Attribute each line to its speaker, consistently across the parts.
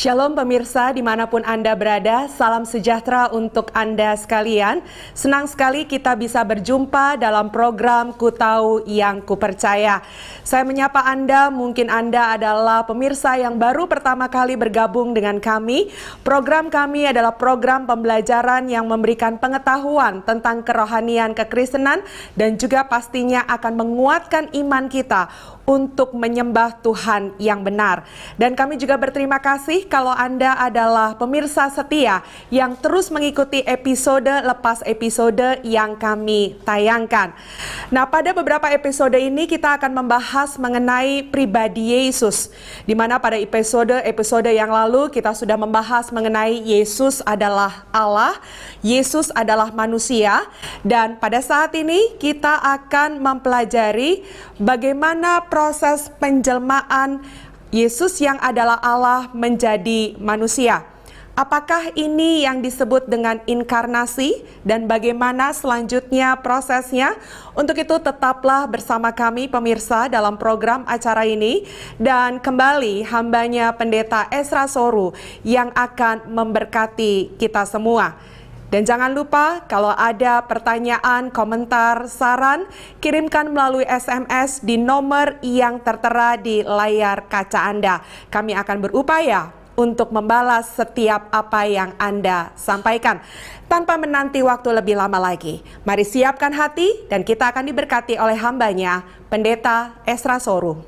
Speaker 1: Shalom pemirsa dimanapun Anda berada, salam sejahtera untuk Anda sekalian. Senang sekali kita bisa berjumpa dalam program Ku Tahu Yang Kupercaya. Saya menyapa Anda, mungkin Anda adalah pemirsa yang baru pertama kali bergabung dengan kami. Program kami adalah program pembelajaran yang memberikan pengetahuan tentang kerohanian kekristenan dan juga pastinya akan menguatkan iman kita untuk menyembah Tuhan yang benar. Dan kami juga berterima kasih kalau Anda adalah pemirsa setia yang terus mengikuti episode lepas episode yang kami tayangkan. Nah, pada beberapa episode ini kita akan membahas mengenai pribadi Yesus, di mana pada episode yang lalu kita sudah membahas mengenai Yesus adalah Allah, Yesus adalah manusia, dan pada saat ini kita akan mempelajari bagaimana proses penjelmaan Yesus yang adalah Allah menjadi manusia. Apakah ini yang disebut dengan inkarnasi dan bagaimana selanjutnya prosesnya? Untuk itu tetaplah bersama kami pemirsa dalam program acara ini, dan kembali hambanya Pendeta Ezra Soru yang akan memberkati kita semua. Dan jangan lupa kalau ada pertanyaan, komentar, saran, kirimkan melalui SMS di nomor yang tertera di layar kaca Anda. Kami akan berupaya untuk membalas setiap apa yang Anda sampaikan. Tanpa menanti waktu lebih lama lagi, mari siapkan hati dan kita akan diberkati oleh hambanya, Pendeta Ezra Soru.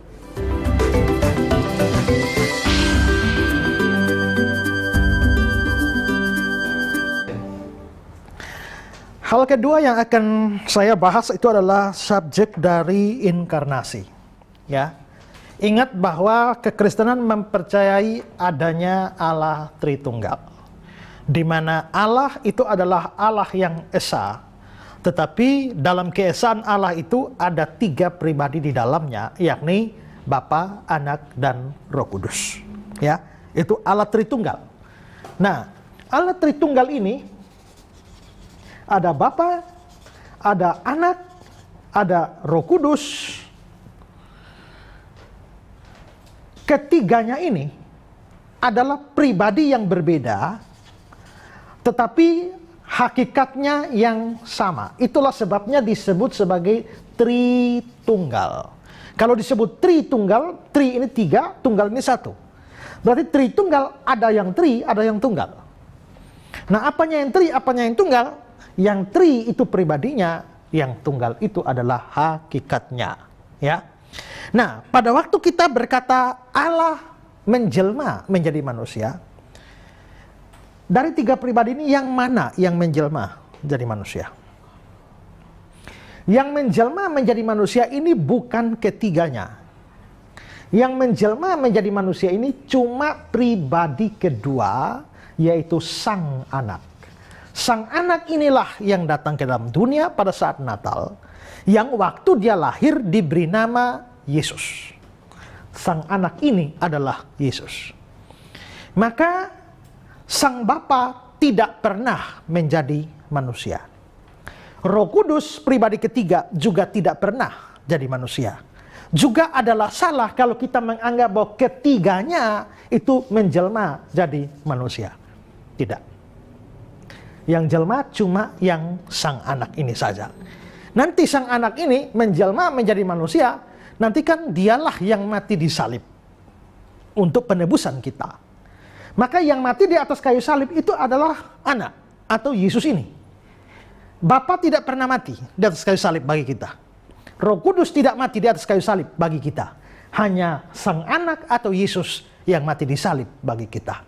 Speaker 2: Hal kedua yang akan saya bahas itu adalah subjek dari inkarnasi. Ya, ingat bahwa kekristenan mempercayai adanya Allah Tritunggal, di mana Allah itu adalah Allah yang esa, tetapi dalam keesaan Allah itu ada 3 pribadi di dalamnya, yakni Bapa, Anak, dan Roh Kudus. Ya, itu Allah Tritunggal. Nah, Allah Tritunggal ini ada Bapa, ada Anak, ada Roh Kudus. Ketiganya ini adalah pribadi yang berbeda, tetapi hakikatnya yang sama. Itulah sebabnya disebut sebagai Tritunggal. Kalau disebut Tritunggal, Tri ini 3, Tunggal ini 1. Berarti Tritunggal ada yang Tri, ada yang Tunggal. Nah, apanya yang Tri, apanya yang Tunggal? Yang Tri itu pribadinya, yang Tunggal itu adalah hakikatnya, ya. Nah, pada waktu kita berkata Allah menjelma menjadi manusia, dari 3 pribadi ini yang mana yang menjelma jadi manusia? Yang menjelma menjadi manusia ini bukan ketiganya. Yang menjelma menjadi manusia ini cuma pribadi kedua, yaitu Sang Anak. Sang Anak inilah yang datang ke dalam dunia pada saat Natal, yang waktu dia lahir diberi nama Yesus. Sang Anak ini adalah Yesus. Maka Sang Bapa tidak pernah menjadi manusia. Roh Kudus pribadi ketiga juga tidak pernah jadi manusia. Juga adalah salah kalau kita menganggap bahwa ketiganya itu menjelma jadi manusia. Tidak. Yang jelma cuma yang Sang Anak ini saja. Nanti Sang Anak ini menjelma menjadi manusia, nanti kan dialah yang mati di salib untuk penebusan kita. Maka yang mati di atas kayu salib itu adalah Anak atau Yesus ini. Bapa tidak pernah mati di atas kayu salib bagi kita. Roh Kudus tidak mati di atas kayu salib bagi kita. Hanya Sang Anak atau Yesus yang mati di salib bagi kita.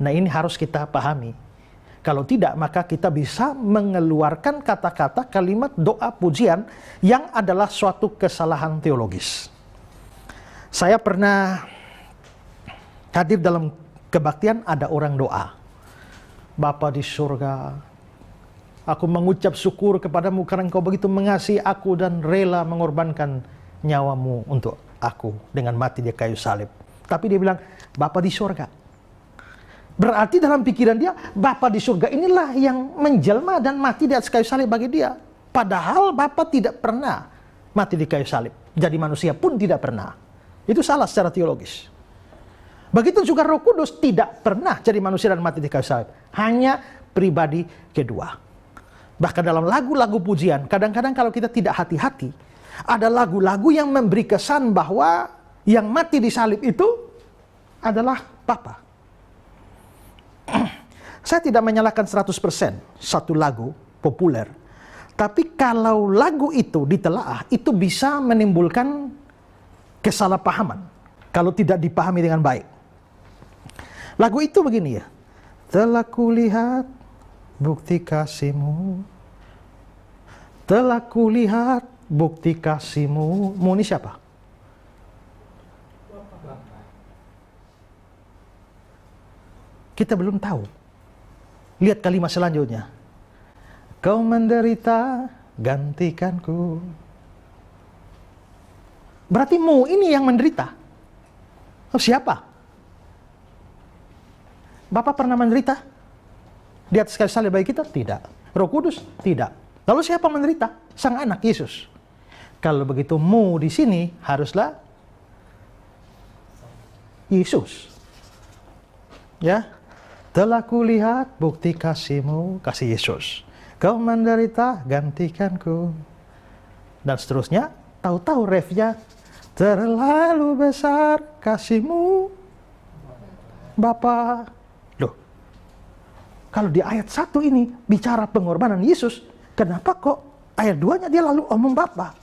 Speaker 2: Nah, ini harus kita pahami. Kalau tidak, maka kita bisa mengeluarkan kata-kata kalimat doa pujian yang adalah suatu kesalahan teologis. Saya pernah hadir dalam kebaktian, ada orang doa. Bapa di surga, aku mengucap syukur kepadamu karena engkau begitu mengasihi aku dan rela mengorbankan nyawamu untuk aku dengan mati di kayu salib. Tapi dia bilang, Bapa di surga. Berarti dalam pikiran dia, Bapa di surga inilah yang menjelma dan mati di atas kayu salib bagi dia. Padahal Bapa tidak pernah mati di kayu salib. Jadi manusia pun tidak pernah. Itu salah secara teologis. Begitu juga Roh Kudus tidak pernah jadi manusia dan mati di kayu salib. Hanya pribadi kedua. Bahkan dalam lagu-lagu pujian, kadang-kadang kalau kita tidak hati-hati, ada lagu-lagu yang memberi kesan bahwa yang mati di salib itu adalah Bapa. Saya tidak menyalahkan 100% satu lagu populer. Tapi kalau lagu itu ditelaah, itu bisa menimbulkan kesalahpahaman kalau tidak dipahami dengan baik. Lagu itu begini ya. Telah kulihat bukti kasih-Mu. Telah kulihat bukti kasih-Mu. Mu ini siapa? Kita belum tahu. Lihat kalimat selanjutnya. Kau menderita, gantikanku. Berarti Mu ini yang menderita. Oh, siapa? Bapak pernah menderita di atas kayu salib bagi kita? Tidak. Roh Kudus? Tidak. Lalu siapa menderita? Sang anak Yesus. Kalau begitu Mu di sini haruslah Yesus. Ya. Telah kulihat bukti kasih-Mu, kasih Yesus. Kau menderita, gantikanku. Dan seterusnya, tahu-tahu refnya, terlalu besar kasih-Mu, Bapa. Loh, kalau di ayat 1 ini bicara pengorbanan Yesus, kenapa kok ayat 2-nya dia lalu omong Bapa?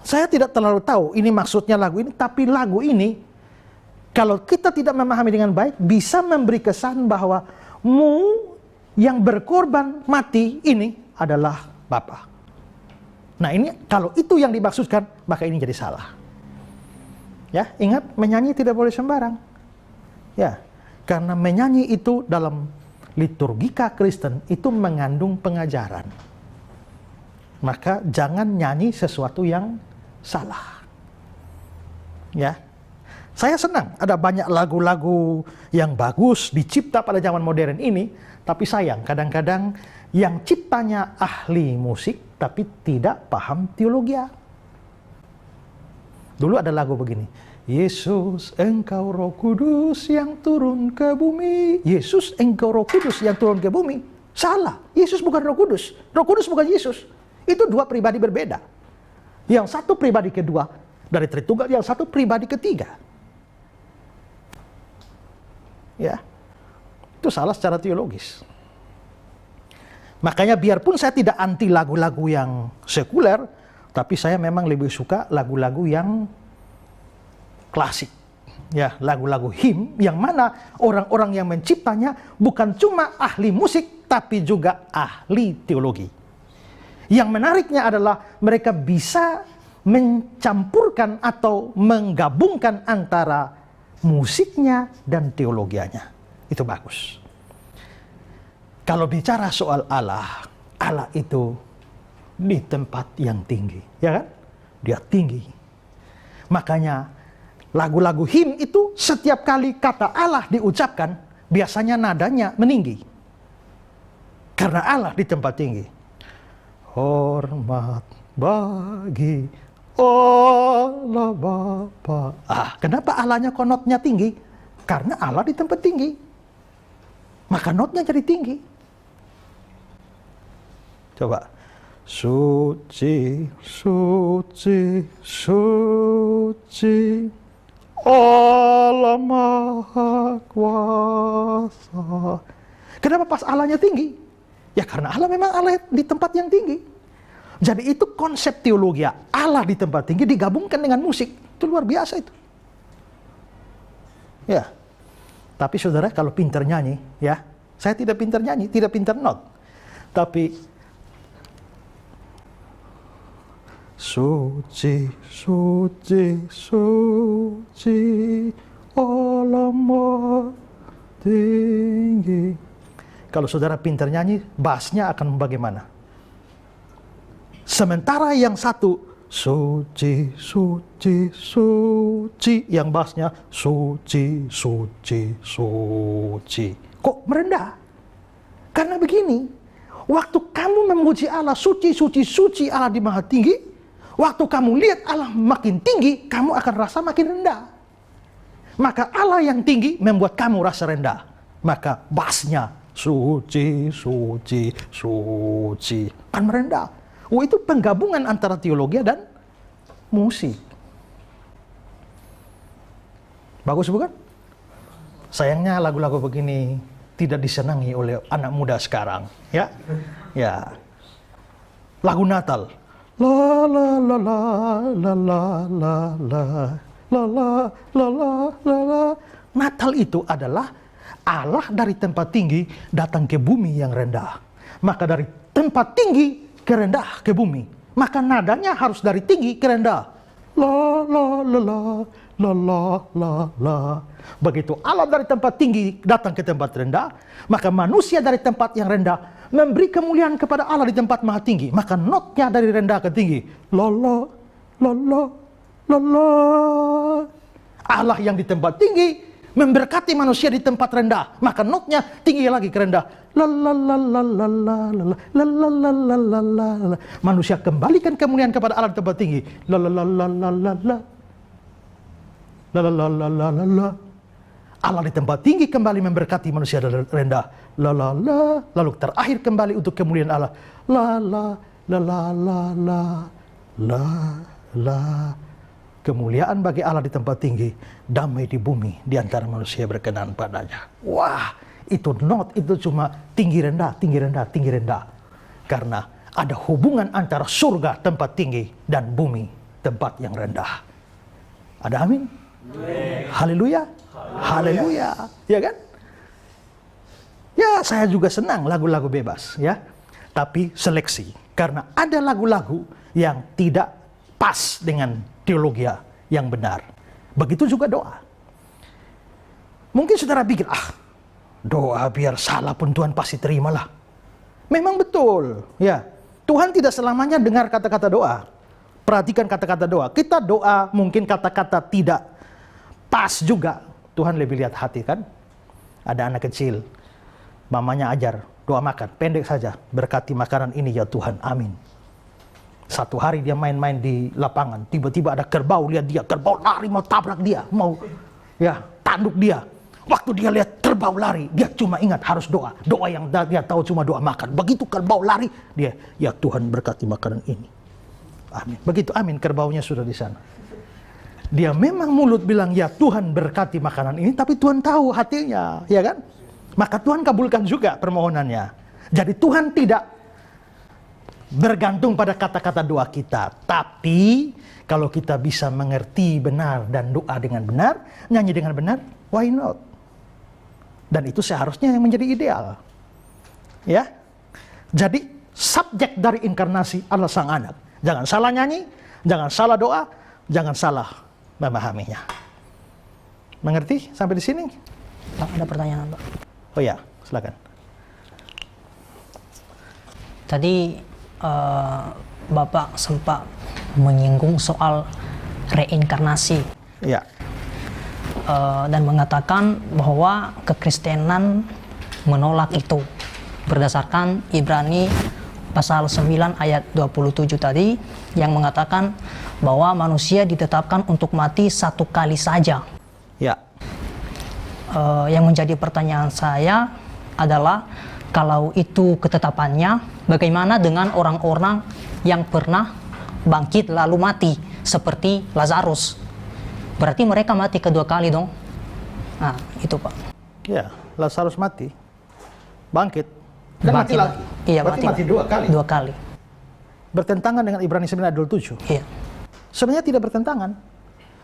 Speaker 2: Saya tidak terlalu tahu ini maksudnya lagu ini, tapi lagu ini, kalau kita tidak memahami dengan baik, bisa memberi kesan bahwa Mu yang berkorban mati ini adalah Bapa. Nah ini, kalau itu yang dimaksudkan, maka ini jadi salah. Ya, ingat, menyanyi tidak boleh sembarang. Ya, karena menyanyi itu dalam liturgika Kristen itu mengandung pengajaran. Maka jangan nyanyi sesuatu yang salah. Ya. Saya senang ada banyak lagu-lagu yang bagus dicipta pada zaman modern ini, tapi sayang kadang-kadang yang ciptanya ahli musik tapi tidak paham teologi. Dulu ada lagu begini. Yesus, Engkau Roh Kudus yang turun ke bumi. Yesus, Engkau Roh Kudus yang turun ke bumi. Salah. Yesus bukan Roh Kudus. Roh Kudus bukan Yesus. Itu dua pribadi berbeda. Yang satu pribadi kedua dari Tritunggal, yang satu pribadi ketiga. Ya, itu salah secara teologis. Makanya biarpun saya tidak anti lagu-lagu yang sekuler, tapi saya memang lebih suka lagu-lagu yang klasik. Ya, lagu-lagu hymn yang mana orang-orang yang menciptanya bukan cuma ahli musik, tapi juga ahli teologi. Yang menariknya adalah mereka bisa mencampurkan atau menggabungkan antara musiknya dan teologianya. Itu bagus. Kalau bicara soal Allah, Allah itu di tempat yang tinggi, ya kan? Dia tinggi. Makanya lagu-lagu hymn itu setiap kali kata Allah diucapkan, biasanya nadanya meninggi. Karena Allah di tempat tinggi. Hormat bagi Allah Bapa. Kenapa Allahnya kok notnya tinggi? Karena Allah di tempat tinggi. Maka notnya jadi tinggi. Coba. Suci, suci, suci, Allah Maha Kuasa. Kenapa pas Allahnya tinggi? Ya karena Allah memang Allah di tempat yang tinggi. Jadi itu konsep teologi Allah di tempat tinggi digabungkan dengan musik. Itu luar biasa itu. Ya. Tapi saudara kalau pintar nyanyi, ya. Saya tidak pintar nyanyi, tidak pintar not. Tapi suci, suci, suci, Allah Maha tinggi. Kalau saudara pintar nyanyi, bassnya akan bagaimana? Sementara yang satu suci, suci, suci, yang bassnya suci, suci, suci. Kok merendah? Karena begini, waktu kamu memuji Allah suci, suci, suci, Allah di Maha Tinggi, Waktu kamu lihat Allah makin tinggi, kamu akan rasa makin rendah. Maka Allah yang tinggi membuat kamu rasa rendah. Maka bassnya suci, suci, suci, kan merendah. Itu penggabungan antara teologi dan musik. Bagus bukan? Sayangnya lagu-lagu begini tidak disenangi oleh anak muda sekarang, ya. Ya. Lagu Natal. La la la la la la la la la la la la la. Natal itu adalah Allah dari tempat tinggi datang ke bumi yang rendah. Maka dari tempat tinggi ke rendah ke bumi. Maka nadanya harus dari tinggi ke rendah. La la la la la la la la. Begitu Allah dari tempat tinggi datang ke tempat rendah, maka manusia dari tempat yang rendah memberi kemuliaan kepada Allah di tempat maha tinggi. Maka notnya dari rendah ke tinggi. La la la la la la. Allah yang di tempat tinggi memberkati manusia di tempat rendah, maka notnya tinggi lagi ke rendah. La la la la la la la la la la la la la. Manusia kembalikan kemuliaan kepada Allah di tempat tinggi. La la la la la la la. La la la la la la la. Allah di tempat tinggi kembali memberkati manusia di rendah. La la la. Lalu terakhir kembali untuk kemuliaan Allah. La la la la la la la la. Kemuliaan bagi Allah di tempat tinggi, damai di bumi di antara manusia berkenan padanya. Wah, itu not itu cuma tinggi rendah, tinggi rendah, tinggi rendah. Karena ada hubungan antara surga tempat tinggi dan bumi tempat yang rendah. Ada amin? Haleluya. Haleluya. Ya kan? Ya, saya juga senang lagu-lagu bebas, ya. Tapi seleksi. Karena ada lagu-lagu yang tidak pas dengan teologi yang benar. Begitu juga doa. Mungkin saudara pikir, doa biar salah pun Tuhan pasti terimalah. Memang betul, ya. Tuhan tidak selamanya dengar kata-kata doa. Perhatikan kata-kata doa. Kita doa mungkin kata-kata tidak pas juga. Tuhan lebih lihat hati kan. Ada anak kecil, mamanya ajar doa makan, pendek saja. Berkati makanan ini ya Tuhan, amin. Satu hari dia main-main di lapangan, tiba-tiba ada kerbau, lihat dia, kerbau lari mau tabrak dia, mau ya tanduk dia. Waktu dia lihat kerbau lari, dia cuma ingat harus doa. Doa yang dia tahu cuma doa makan. Begitu kerbau lari, dia, ya Tuhan berkati makanan ini. Amin. Begitu amin, kerbaunya sudah di sana. Dia memang mulut bilang, ya Tuhan berkati makanan ini, tapi Tuhan tahu hatinya, ya kan? Maka Tuhan kabulkan juga permohonannya. Jadi Tuhan tidak bergantung pada kata-kata doa kita. Tapi kalau kita bisa mengerti benar dan doa dengan benar, nyanyi dengan benar, why not? Dan itu seharusnya yang menjadi ideal. Ya. Jadi subjek dari inkarnasi adalah Sang Anak. Jangan salah nyanyi, jangan salah doa, jangan salah memahaminya. Mengerti sampai di sini?
Speaker 3: Pak, ada pertanyaan, Pak.
Speaker 2: Oh ya, silakan.
Speaker 3: Tadi Bapak sempat menyinggung soal reinkarnasi.
Speaker 2: Ya.
Speaker 3: Dan mengatakan bahwa kekristenan menolak itu berdasarkan Ibrani pasal 9 ayat 27 tadi yang mengatakan bahwa manusia ditetapkan untuk mati satu kali saja.
Speaker 2: Ya.
Speaker 3: Yang menjadi pertanyaan saya adalah kalau itu ketetapannya, bagaimana dengan orang-orang yang pernah bangkit lalu mati seperti Lazarus? Berarti mereka mati kedua kali dong. Nah, itu Pak.
Speaker 2: Ya, Lazarus mati, bangkit, dan mati lagi.
Speaker 3: Iya,
Speaker 2: berarti mati dua kali.
Speaker 3: Dua kali.
Speaker 2: Bertentangan dengan Ibrani 9 ayat 27.
Speaker 3: Iya.
Speaker 2: Sebenarnya tidak bertentangan.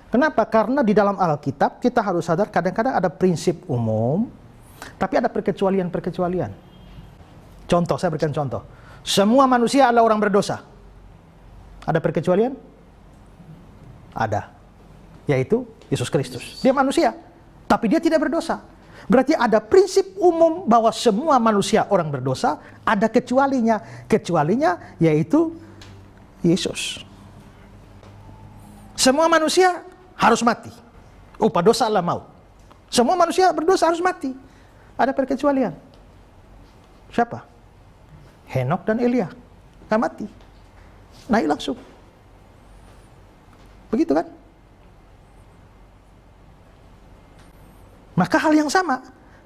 Speaker 2: Kenapa? Karena di dalam Alkitab kita harus sadar kadang-kadang ada prinsip umum, tapi ada perkecualian-perkecualian. Contoh, saya berikan contoh. Semua manusia adalah orang berdosa. Ada perkecualian? Ada. Yaitu Yesus Kristus. Dia manusia, tapi dia tidak berdosa. Berarti ada prinsip umum bahwa semua manusia orang berdosa, ada kecualinya. Kecualinya yaitu Yesus. Semua manusia harus mati. Upah dosa adalah maut. Semua manusia berdosa harus mati. Ada perkecualian. Siapa? Henok dan Elia. Nggak mati. Naik langsung. Begitu kan? Maka hal yang sama,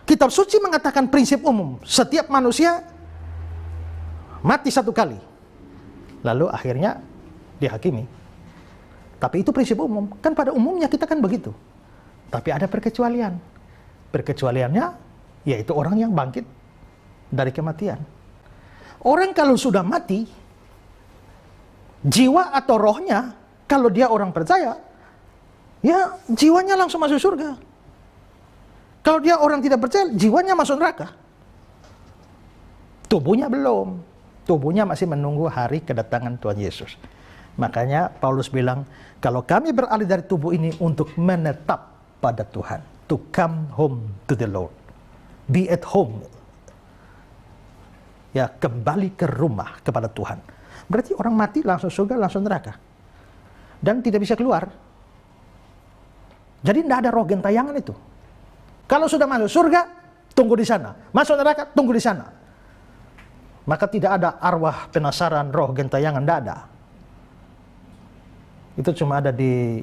Speaker 2: kitab suci mengatakan prinsip umum, setiap manusia mati satu kali, lalu akhirnya dihakimi. Tapi itu prinsip umum, kan pada umumnya kita kan begitu. Tapi ada perkecualian. Perkecualiannya yaitu orang yang bangkit dari kematian. Orang kalau sudah mati, jiwa atau rohnya, kalau dia orang percaya, ya jiwanya langsung masuk surga. Kalau dia orang tidak percaya, jiwanya masuk neraka. Tubuhnya belum. Tubuhnya masih menunggu hari kedatangan Tuhan Yesus. Makanya Paulus bilang, kalau kami beralih dari tubuh ini untuk menetap pada Tuhan, to come home to the Lord, be at home, ya kembali ke rumah kepada Tuhan. Berarti orang mati langsung surga, langsung neraka, dan tidak bisa keluar. Jadi tidak ada roh gentayangan itu. Kalau sudah masuk surga, tunggu di sana. Masuk neraka, tunggu di sana. Maka tidak ada arwah penasaran, roh gentayangan, tidak ada. Itu cuma ada di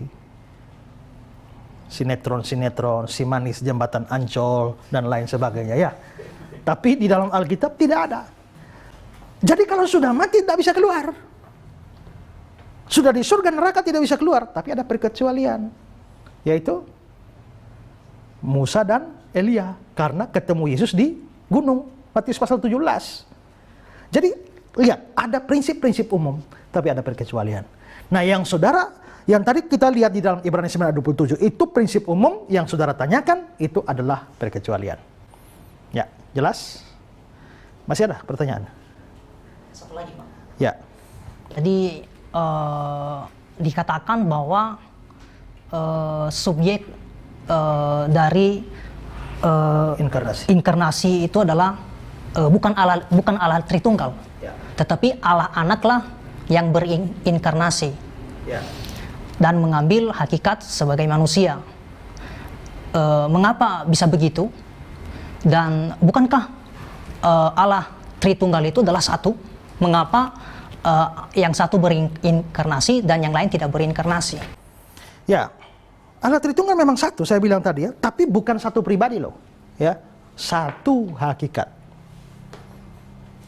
Speaker 2: sinetron-sinetron, Si Manis Jembatan Ancol, dan lain sebagainya ya. Tapi di dalam Alkitab tidak ada. Jadi kalau sudah mati tidak bisa keluar. Sudah di surga neraka tidak bisa keluar. Tapi ada perkecualian, yaitu Musa dan Elia, karena ketemu Yesus di gunung, Matius pasal 17. Jadi lihat, ada prinsip-prinsip umum, tapi ada perkecualian. Nah yang saudara, yang tadi kita lihat di dalam Ibrani 9:27, itu prinsip umum. Yang saudara tanyakan, itu adalah perkecualian. Ya, jelas? Masih ada pertanyaan?
Speaker 3: Satu lagi, Pak.
Speaker 2: Ya.
Speaker 3: Jadi dikatakan bahwa subjek dari inkarnasi itu adalah bukan Allah Tritunggal, ya, tetapi Allah Anaklah yang berinkarnasi, ya, dan mengambil hakikat sebagai manusia. Mengapa bisa begitu? Dan bukankah Allah Tritunggal itu adalah satu? Mengapa yang satu berinkarnasi dan yang lain tidak berinkarnasi?
Speaker 2: Ya, Allah Tritunggal memang satu, saya bilang tadi ya, tapi bukan satu pribadi loh, ya, satu hakikat.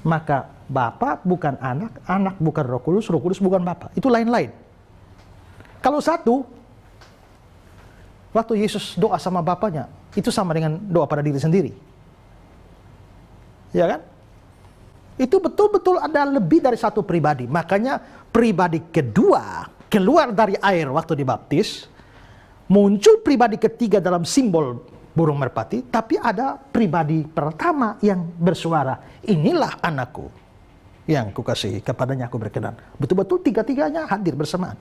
Speaker 2: Maka Bapa bukan anak, anak bukan Roh Kudus bukan Bapa. Itu lain-lain. Kalau satu, waktu Yesus doa sama Bapanya, itu sama dengan doa pada diri sendiri. Ya kan? Itu betul-betul ada lebih dari satu pribadi. Makanya pribadi kedua keluar dari air waktu dibaptis, muncul pribadi ketiga dalam simbol burung merpati, tapi ada pribadi pertama yang bersuara, inilah anakku yang kukasihi, kepadanya aku berkenan. Betul-betul tiga-tiganya hadir bersamaan.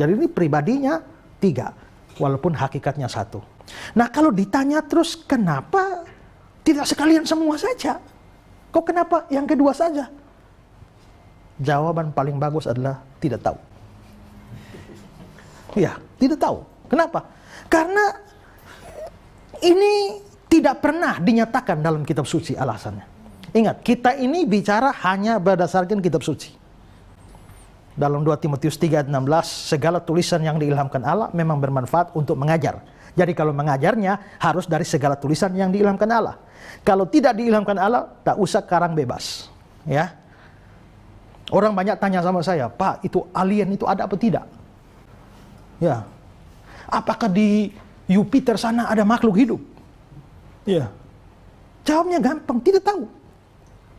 Speaker 2: Jadi ini pribadinya tiga, walaupun hakikatnya satu. Nah kalau ditanya terus, kenapa tidak sekalian semua saja? Kok kenapa yang kedua saja? Jawaban paling bagus adalah tidak tahu. Ya, tidak tahu. Kenapa? Karena ini tidak pernah dinyatakan dalam kitab suci alasannya. Ingat, kita ini bicara hanya berdasarkan kitab suci. Dalam 2 Timotius 3:16, segala tulisan yang diilhamkan Allah memang bermanfaat untuk mengajar. Jadi kalau mengajarnya harus dari segala tulisan yang diilhamkan Allah. Kalau tidak diilhamkan Allah, tak usah karang bebas. Ya. Orang banyak tanya sama saya, Pak, itu alien itu ada apa tidak? Ya. Apakah di Jupiter sana ada makhluk hidup? Ya. Jawabnya gampang, tidak tahu.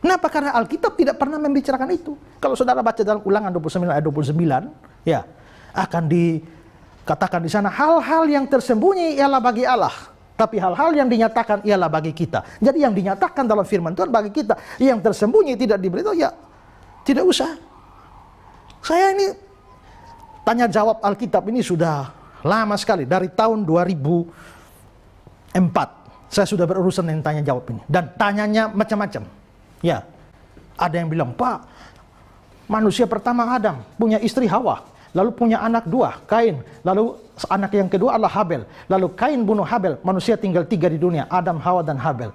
Speaker 2: Kenapa? Karena Alkitab tidak pernah membicarakan itu. Kalau saudara baca dalam Ulangan 29 ayat 29, ya, akan dikatakan di sana hal-hal yang tersembunyi ialah bagi Allah, tapi hal-hal yang dinyatakan ialah bagi kita. Jadi yang dinyatakan dalam firman Tuhan bagi kita, yang tersembunyi tidak diberitahu, ya tidak usah. Saya ini tanya jawab Alkitab ini sudah lama sekali, dari tahun 2004 saya sudah berurusan dengan tanya jawab ini, dan tanyanya macam-macam. Ya, ada yang bilang, Pak, manusia pertama Adam punya istri Hawa, lalu punya anak dua, Kain, lalu anak yang kedua adalah Habel, lalu Kain bunuh Habel, manusia tinggal 3 di dunia, Adam, Hawa, dan Habel,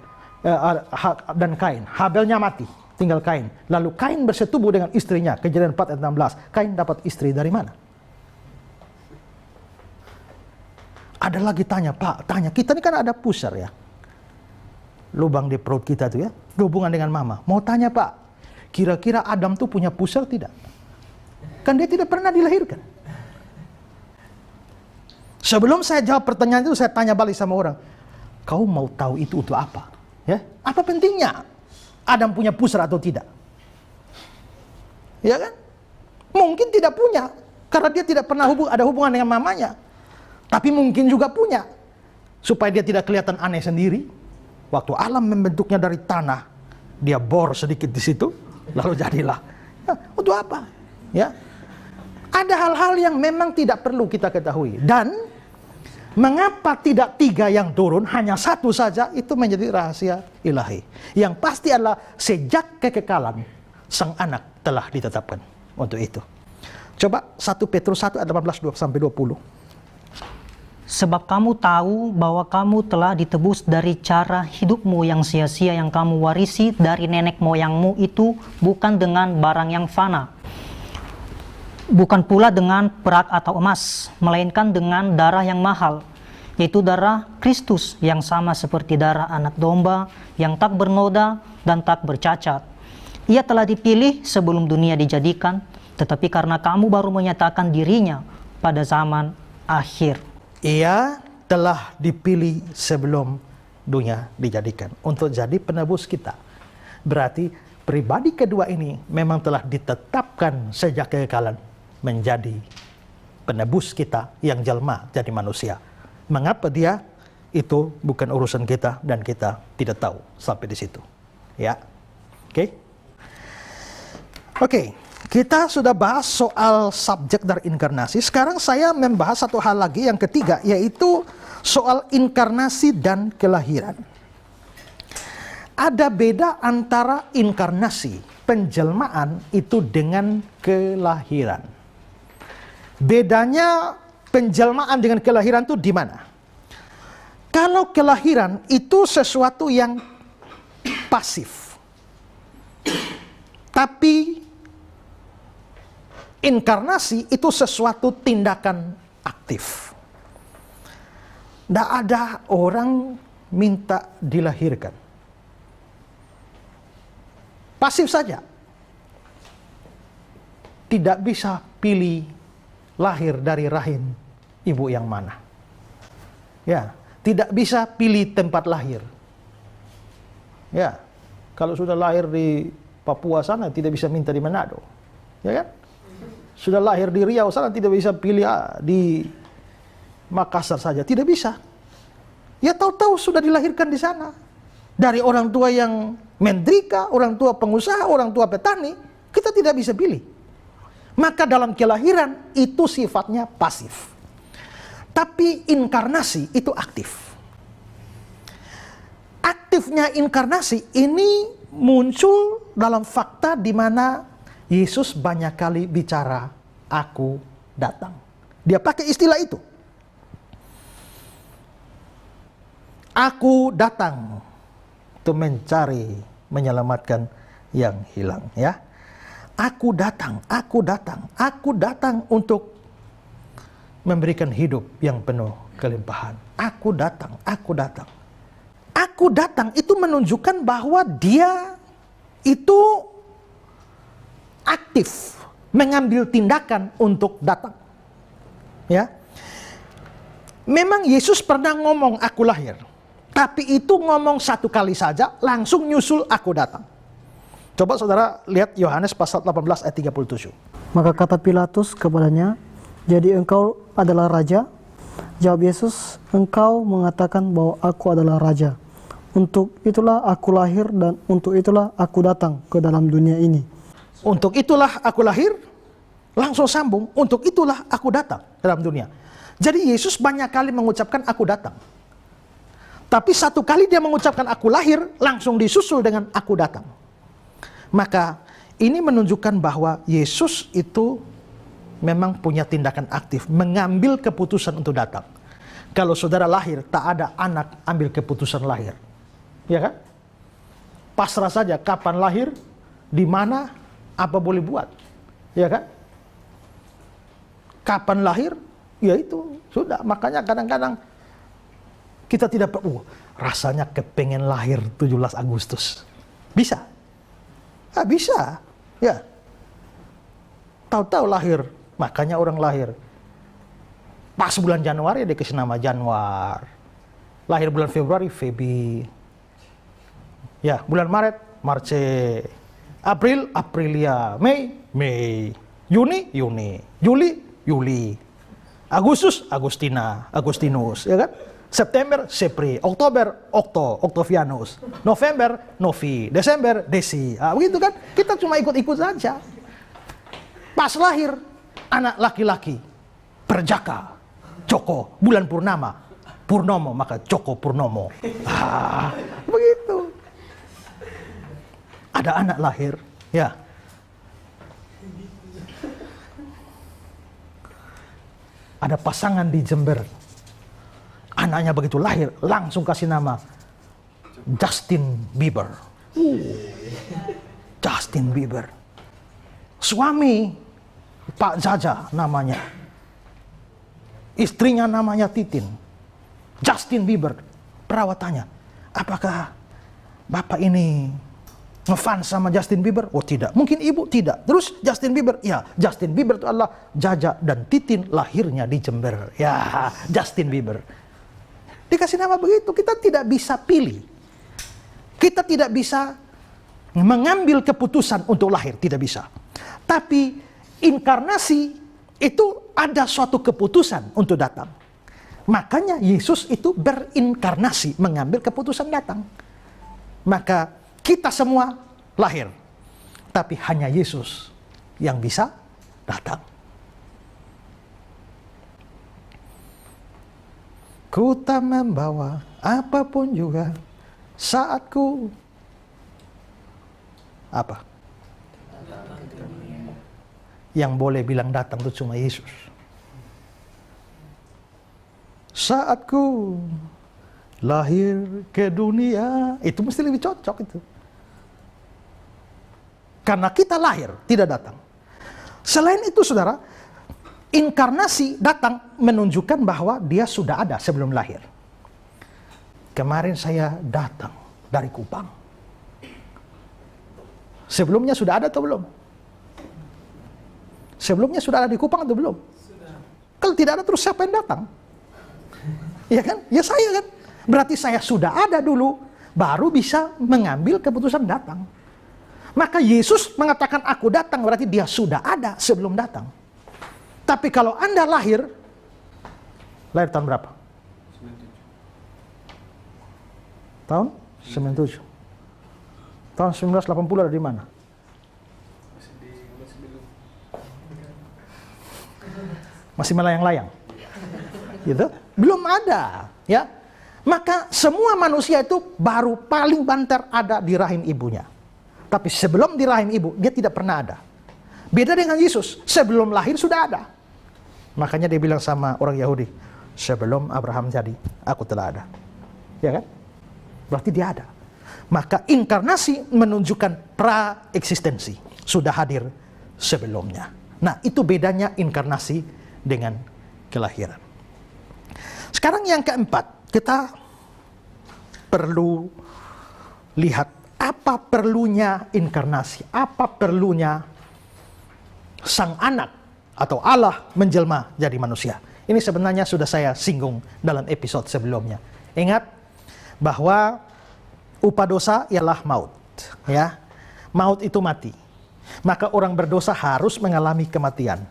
Speaker 2: dan Kain. Habelnya mati, tinggal Kain. Lalu Kain bersetubuh dengan istrinya, Kejadian 4 ayat 16. Kain dapat istri dari mana? Ada lagi tanya, Pak, tanya, kita ini kan ada pusar ya. Lubang di perut kita tuh ya, hubungan dengan mama. Mau tanya, Pak, kira-kira Adam tuh punya pusar tidak? Kan dia tidak pernah dilahirkan. Sebelum saya jawab pertanyaan itu, saya tanya balik sama orang, kau mau tahu itu untuk apa? Ya, apa pentingnya Adam punya pusar atau tidak? Ya kan? Mungkin tidak punya, karena dia tidak pernah ada hubungan dengan mamanya. Tapi mungkin juga punya, supaya dia tidak kelihatan aneh sendiri. Waktu alam membentuknya dari tanah, dia bor sedikit di situ, lalu jadilah. Nah, untuk apa? Ya, ada hal-hal yang memang tidak perlu kita ketahui. Dan mengapa tidak 3 yang turun, hanya 1 saja, itu menjadi rahasia ilahi. Yang pasti adalah sejak kekekalan, sang anak telah ditetapkan untuk itu. Coba 1 Petrus 1 ayat 18-20.
Speaker 3: Sebab kamu tahu bahwa kamu telah ditebus dari cara hidupmu yang sia-sia yang kamu warisi dari nenek moyangmu itu, bukan dengan barang yang fana, bukan pula dengan perak atau emas, melainkan dengan darah yang mahal, yaitu darah Kristus yang sama seperti darah anak domba yang tak bernoda dan tak bercacat. Ia telah dipilih sebelum dunia dijadikan, tetapi karena kamu baru menyatakan dirinya pada zaman akhir.
Speaker 2: Ia telah dipilih sebelum dunia dijadikan untuk jadi penebus kita. Berarti pribadi kedua ini memang telah ditetapkan sejak kekekalan menjadi penebus kita yang jelma jadi manusia. Mengapa dia? Itu bukan urusan kita dan kita tidak tahu sampai di situ. Ya. Oke. Kita sudah bahas soal subjek dari inkarnasi. Sekarang saya membahas satu hal lagi yang ketiga, yaitu soal inkarnasi dan kelahiran. Ada beda antara inkarnasi, penjelmaan itu dengan kelahiran. Bedanya penjelmaan dengan kelahiran itu di mana? Kalau kelahiran itu sesuatu yang pasif. Tapi inkarnasi itu sesuatu tindakan aktif. Tidak ada orang minta dilahirkan. Pasif saja. Tidak bisa pilih lahir dari rahim ibu yang mana. Ya, tidak bisa pilih tempat lahir. Ya, kalau sudah lahir di Papua sana tidak bisa minta di Manado. Ya kan? Sudah lahir di Riau sana tidak bisa pilih di Makassar saja, tidak bisa. Ya tahu-tahu sudah dilahirkan di sana. Dari orang tua yang mendrika, orang tua pengusaha, orang tua petani, kita tidak bisa pilih. Maka dalam kelahiran itu sifatnya pasif. Tapi inkarnasi itu aktif. Aktifnya inkarnasi ini muncul dalam fakta di mana Yesus banyak kali bicara, aku datang. Dia pakai istilah itu. Aku datang untuk mencari, menyelamatkan yang hilang. Ya, aku datang, aku datang, aku datang untuk memberikan hidup yang penuh kelimpahan. Aku datang, aku datang. Aku datang itu menunjukkan bahwa dia itu aktif mengambil tindakan untuk datang. Ya. Memang Yesus pernah ngomong aku lahir, tapi itu ngomong 1 kali saja langsung nyusul aku datang. Coba saudara lihat Yohanes pasal 18 ayat 37.
Speaker 4: Maka kata Pilatus kepadanya, jadi engkau adalah raja? Jawab Yesus, engkau mengatakan bahwa aku adalah raja. Untuk itulah aku lahir dan untuk itulah aku datang ke dalam dunia ini.
Speaker 2: Untuk itulah aku lahir, langsung sambung, untuk itulah aku datang dalam dunia. Jadi Yesus banyak kali mengucapkan aku datang. Tapi 1 kali dia mengucapkan aku lahir, langsung disusul dengan aku datang. Maka ini menunjukkan bahwa Yesus itu memang punya tindakan aktif, mengambil keputusan untuk datang. Kalau saudara lahir, tak ada anak ambil keputusan lahir. Ya kan? Pasrah saja kapan lahir, di mana, apa boleh buat. Ya kan? Kapan lahir, ya itu sudah. Makanya kadang-kadang Kita tidak rasanya kepengen lahir 17 Agustus. Bisa? Bisa. Ya. Tahu-tahu lahir. Makanya orang lahir. Pas bulan Januari dia kasih nama Januar. Lahir bulan Februari, Febi. Ya, bulan Maret, Marce. April, Aprilia. Mei, Mei. Juni, Juni. Juli, Juli. Agustus, Agustina, Agustinus, ya kan? September, Sepri. Oktober, Octavianus. November, Novi. Desember, Desi. Begitu kan? Kita cuma ikut-ikut saja. Pas lahir, anak laki-laki. Perjaka, Joko. Bulan Purnama, Purnomo, maka Joko Purnomo. Begitu. Ada anak lahir, ya. Ada pasangan di Jember. Anaknya begitu lahir, langsung kasih nama Justin Bieber. Justin Bieber. Suami, Pak Jaja namanya. Istrinya namanya Titin. Justin Bieber. Perawatannya, apakah Bapak ini ngefans sama Justin Bieber? Oh tidak. Mungkin ibu tidak. Terus Justin Bieber? Ya, Justin Bieber itu adalah Jaja dan Titin lahirnya di Jember. Ya, Justin Bieber. Dikasih nama begitu. Kita tidak bisa pilih. Kita tidak bisa mengambil keputusan untuk lahir. Tidak bisa. Tapi inkarnasi itu ada suatu keputusan untuk datang. Makanya Yesus itu berinkarnasi, mengambil keputusan datang. Maka kita semua lahir, tapi hanya Yesus yang bisa datang. Ku tak membawa apapun juga saat ku apa? Yang boleh bilang datang itu cuma Yesus. Saat ku lahir ke dunia, itu mesti lebih cocok itu. Karena kita lahir, tidak datang. Selain itu saudara, inkarnasi datang menunjukkan bahwa dia sudah ada sebelum lahir. Kemarin saya datang dari Kupang. Sebelumnya sudah ada atau belum? Sebelumnya sudah ada di Kupang atau belum? Sudah. Kalau tidak ada terus siapa yang datang? Ya kan? Ya saya kan. Berarti saya sudah ada dulu, baru bisa mengambil keputusan datang. Maka Yesus mengatakan aku datang, berarti dia sudah ada sebelum datang. Tapi kalau Anda lahir tahun berapa? 97. Tahun? 97. Tahun 1980 ada di mana? Masih melayang-layang. Gitu? Belum ada, ya. Maka semua manusia itu baru paling banter ada di rahim ibunya. Tapi sebelum di rahim ibu, dia tidak pernah ada. Beda dengan Yesus, sebelum lahir sudah ada. Makanya dia bilang sama orang Yahudi, sebelum Abraham jadi, aku telah ada. Ya kan? Berarti dia ada. Maka inkarnasi menunjukkan pra-eksistensi. Sudah hadir sebelumnya. Nah, itu bedanya inkarnasi dengan kelahiran. Sekarang yang keempat, kita perlu lihat apa perlunya inkarnasi, apa perlunya sang anak atau Allah menjelma jadi manusia. Ini sebenarnya sudah saya singgung dalam episode sebelumnya. Ingat bahwa upah dosa ialah maut, ya. Maut itu mati. Maka orang berdosa harus mengalami kematian.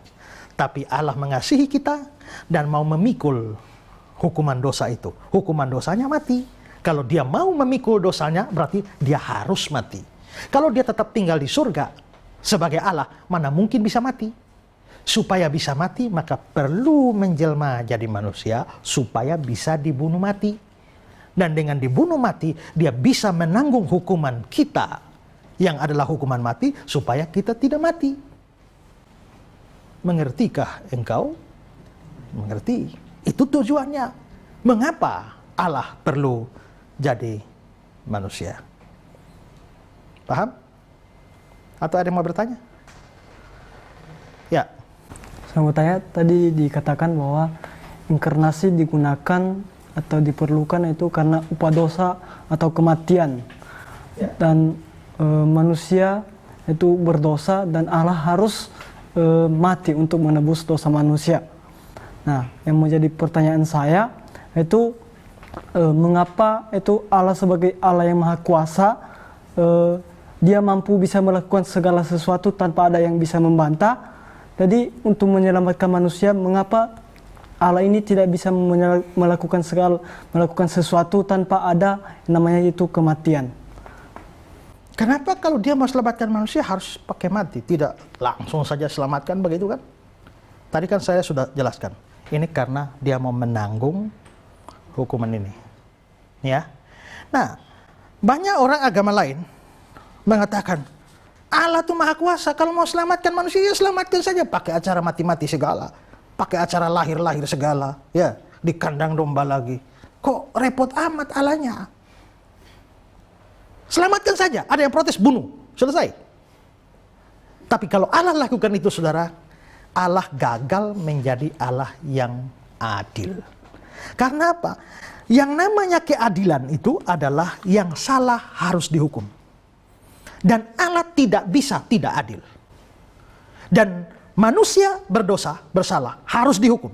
Speaker 2: Tapi Allah mengasihi kita dan mau memikul hukuman dosa itu. Hukuman dosanya mati. Kalau dia mau memikul dosanya, berarti dia harus mati. Kalau dia tetap tinggal di surga sebagai Allah, mana mungkin bisa mati? Supaya bisa mati, maka perlu menjelma jadi manusia supaya bisa dibunuh mati. Dan dengan dibunuh mati, dia bisa menanggung hukuman kita yang adalah hukuman mati supaya kita tidak mati. Mengertikah engkau? Mengerti. Itu tujuannya. Mengapa Allah perlu jadi manusia? Paham? Atau ada yang mau bertanya? Ya.
Speaker 4: Saya mau tanya, tadi dikatakan bahwa inkarnasi digunakan atau diperlukan itu karena upah dosa atau kematian. Dan manusia itu berdosa dan Allah harus mati untuk menebus dosa manusia. Nah, yang menjadi pertanyaan saya itu mengapa itu Allah sebagai Allah yang Maha Kuasa dia mampu bisa melakukan segala sesuatu tanpa ada yang bisa membantah. Jadi untuk menyelamatkan manusia, mengapa Allah ini tidak bisa melakukan sesuatu tanpa ada namanya itu kematian?
Speaker 2: Kenapa kalau dia mau selamatkan manusia harus pakai mati? Tidak langsung saja selamatkan begitu kan? Tadi kan saya sudah jelaskan. Ini karena dia mau menanggung hukuman ini. Ya. Nah, banyak orang agama lain mengatakan Allah tuh Maha Kuasa, kalau mau selamatkan manusia ya selamatkan saja, pakai acara mati-mati segala, pakai acara lahir-lahir segala, ya, di kandang domba lagi. Kok repot amat Allahnya? Selamatkan saja, ada yang protes bunuh, selesai. Tapi kalau Allah lakukan itu saudara, Allah gagal menjadi Allah yang adil. Karena apa? Yang namanya keadilan itu adalah yang salah harus dihukum. Dan Allah tidak bisa tidak adil. Dan manusia berdosa, bersalah, harus dihukum.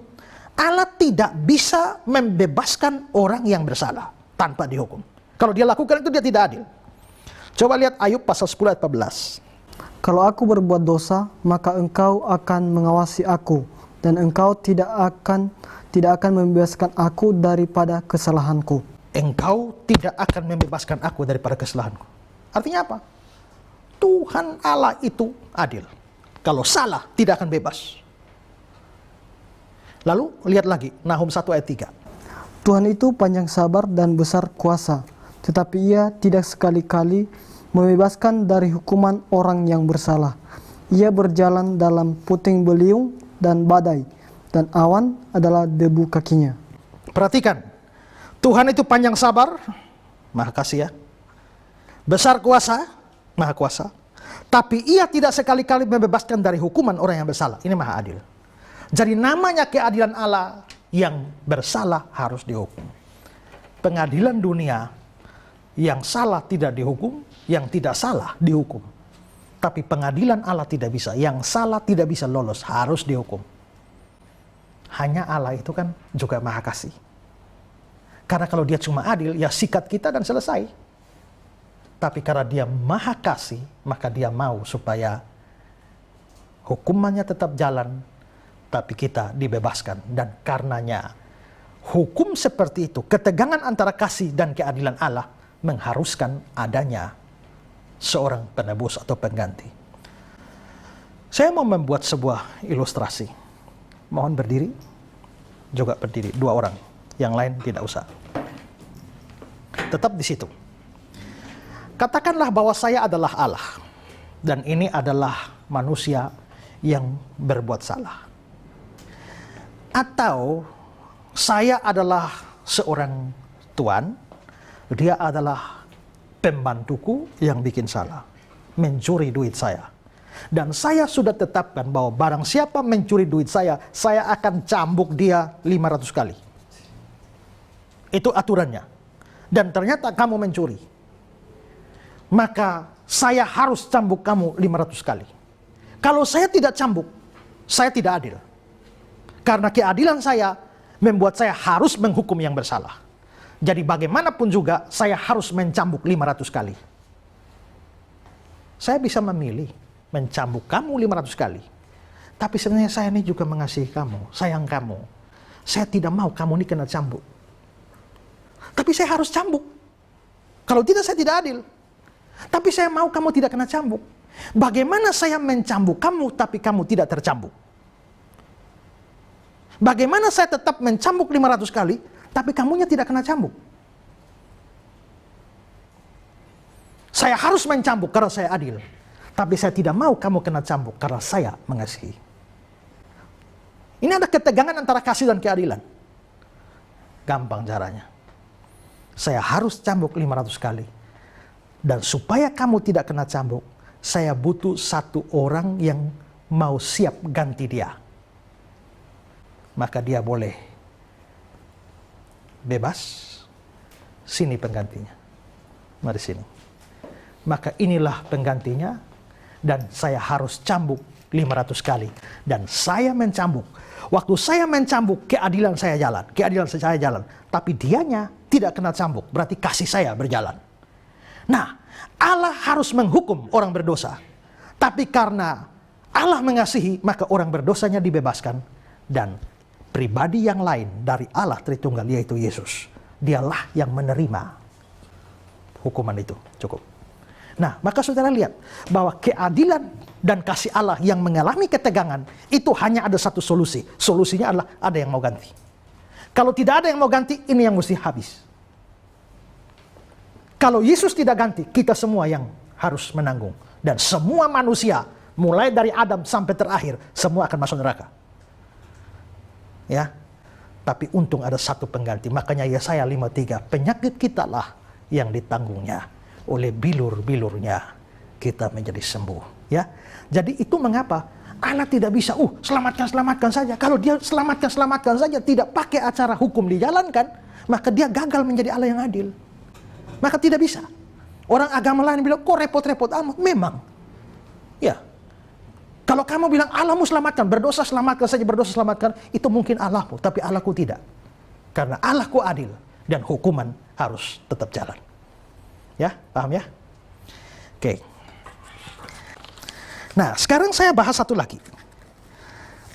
Speaker 2: Allah tidak bisa membebaskan orang yang bersalah tanpa dihukum. Kalau dia lakukan itu dia tidak adil. Coba lihat Ayub pasal 10 ayat 14.
Speaker 4: Kalau aku berbuat dosa, maka engkau akan mengawasi aku, dan engkau tidak akan membebaskan aku daripada kesalahanku.
Speaker 2: Engkau tidak akan membebaskan aku daripada kesalahanku. Artinya apa? Tuhan Allah itu adil. Kalau salah, tidak akan bebas. Lalu, lihat lagi, Nahum 1 ayat 3.
Speaker 4: Tuhan itu panjang sabar dan besar kuasa, tetapi Ia tidak sekali-kali membebaskan dari hukuman orang yang bersalah. Ia berjalan dalam puting beliung dan badai, dan awan adalah debu kakinya.
Speaker 2: Perhatikan, Tuhan itu panjang sabar, Maha Kasih ya. Besar kuasa, Maha Kuasa. Tapi Ia tidak sekali-kali membebaskan dari hukuman orang yang bersalah. Ini Maha Adil. Jadi namanya keadilan Allah, yang bersalah harus dihukum. Pengadilan dunia, yang salah tidak dihukum, yang tidak salah dihukum. Tapi pengadilan Allah tidak bisa, yang salah tidak bisa lolos, harus dihukum. Hanya Allah itu kan juga Maha Kasih. Karena kalau dia cuma adil, ya sikat kita dan selesai. Tapi karena dia Maha Kasih, maka dia mau supaya hukumannya tetap jalan, tapi kita dibebaskan. Dan karenanya hukum seperti itu, ketegangan antara kasih dan keadilan Allah, mengharuskan adanya seorang penebus atau pengganti. Saya mau membuat sebuah ilustrasi. Mohon berdiri, juga berdiri, 2 orang, yang lain tidak usah. Tetap di situ. Katakanlah bahwa saya adalah Allah, dan ini adalah manusia yang berbuat salah. Atau saya adalah seorang tuan, dia adalah pembantuku yang bikin salah, mencuri duit saya. Dan saya sudah tetapkan bahwa barang siapa mencuri duit saya akan cambuk dia 500 kali. Itu aturannya. Dan ternyata kamu mencuri, maka saya harus cambuk kamu 500 kali. Kalau saya tidak cambuk, saya tidak adil. Karena keadilan saya membuat saya harus menghukum yang bersalah. Jadi bagaimanapun juga saya harus mencambuk 500 kali. Saya bisa memilih mencambuk kamu 500 kali. Tapi sebenarnya saya ini juga mengasihi kamu, sayang kamu. Saya tidak mau kamu ini kena cambuk. Tapi saya harus cambuk. Kalau tidak saya tidak adil. Tapi saya mau kamu tidak kena cambuk. Bagaimana saya mencambuk kamu tapi kamu tidak tercambuk? Bagaimana saya tetap mencambuk 500 kali tapi kamunya tidak kena cambuk? Saya harus mencambuk karena saya adil. Tapi saya tidak mau kamu kena cambuk karena saya mengasihi. Ini ada ketegangan antara kasih dan keadilan. Gampang caranya. Saya harus cambuk 500 kali. Dan supaya kamu tidak kena cambuk, saya butuh satu orang yang mau siap ganti dia. Maka dia boleh bebas, sini penggantinya. Mari sini. Maka inilah penggantinya, dan saya harus cambuk 500 kali. Dan saya mencambuk. Waktu saya mencambuk, keadilan saya jalan. Keadilan saya jalan. Tapi dianya tidak kena cambuk. Berarti kasih saya berjalan. Nah, Allah harus menghukum orang berdosa. Tapi karena Allah mengasihi, maka orang berdosanya dibebaskan. Dan pribadi yang lain dari Allah Tritunggal, yaitu Yesus, dialah yang menerima hukuman itu. Cukup. Nah, maka saudara lihat bahwa keadilan dan kasih Allah yang mengalami ketegangan itu hanya ada satu solusi. Solusinya adalah ada yang mau ganti. Kalau tidak ada yang mau ganti, ini yang mesti habis. Kalau Yesus tidak ganti, kita semua yang harus menanggung. Dan semua manusia, mulai dari Adam sampai terakhir, semua akan masuk neraka. Ya. Tapi untung ada satu pengganti. Makanya Yesaya 53, penyakit kita lah yang ditanggungnya. Oleh bilur-bilurnya kita menjadi sembuh. Ya. Jadi itu mengapa Allah tidak bisa, selamatkan saja. Kalau dia selamatkan saja, tidak pakai acara hukum dijalankan, maka dia gagal menjadi Allah yang adil. Maka tidak bisa. Orang agama lain bilang, kok repot-repot amat? Memang. Ya. Kalau kamu bilang Allahmu selamatkan, berdosa selamatkan saja, berdosa selamatkan, itu mungkin Allahmu, tapi Allahku tidak. Karena Allahku adil dan hukuman harus tetap jalan. Ya, paham ya? Oke. Nah, sekarang saya bahas satu lagi.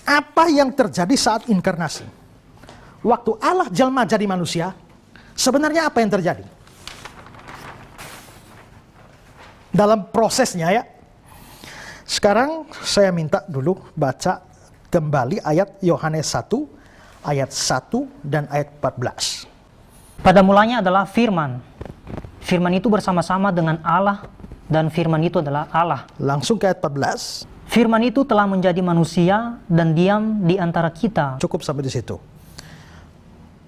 Speaker 2: Apa yang terjadi saat inkarnasi? Waktu Allah jelma jadi manusia, sebenarnya apa yang terjadi? Dalam prosesnya ya. Sekarang saya minta dulu baca kembali ayat Yohanes 1, ayat 1 dan ayat 14.
Speaker 3: Pada mulanya adalah firman. Firman itu bersama-sama dengan Allah, dan firman itu adalah Allah.
Speaker 2: Langsung ke ayat 14.
Speaker 3: Firman itu telah menjadi manusia dan diam di antara kita.
Speaker 2: Cukup sampai di situ.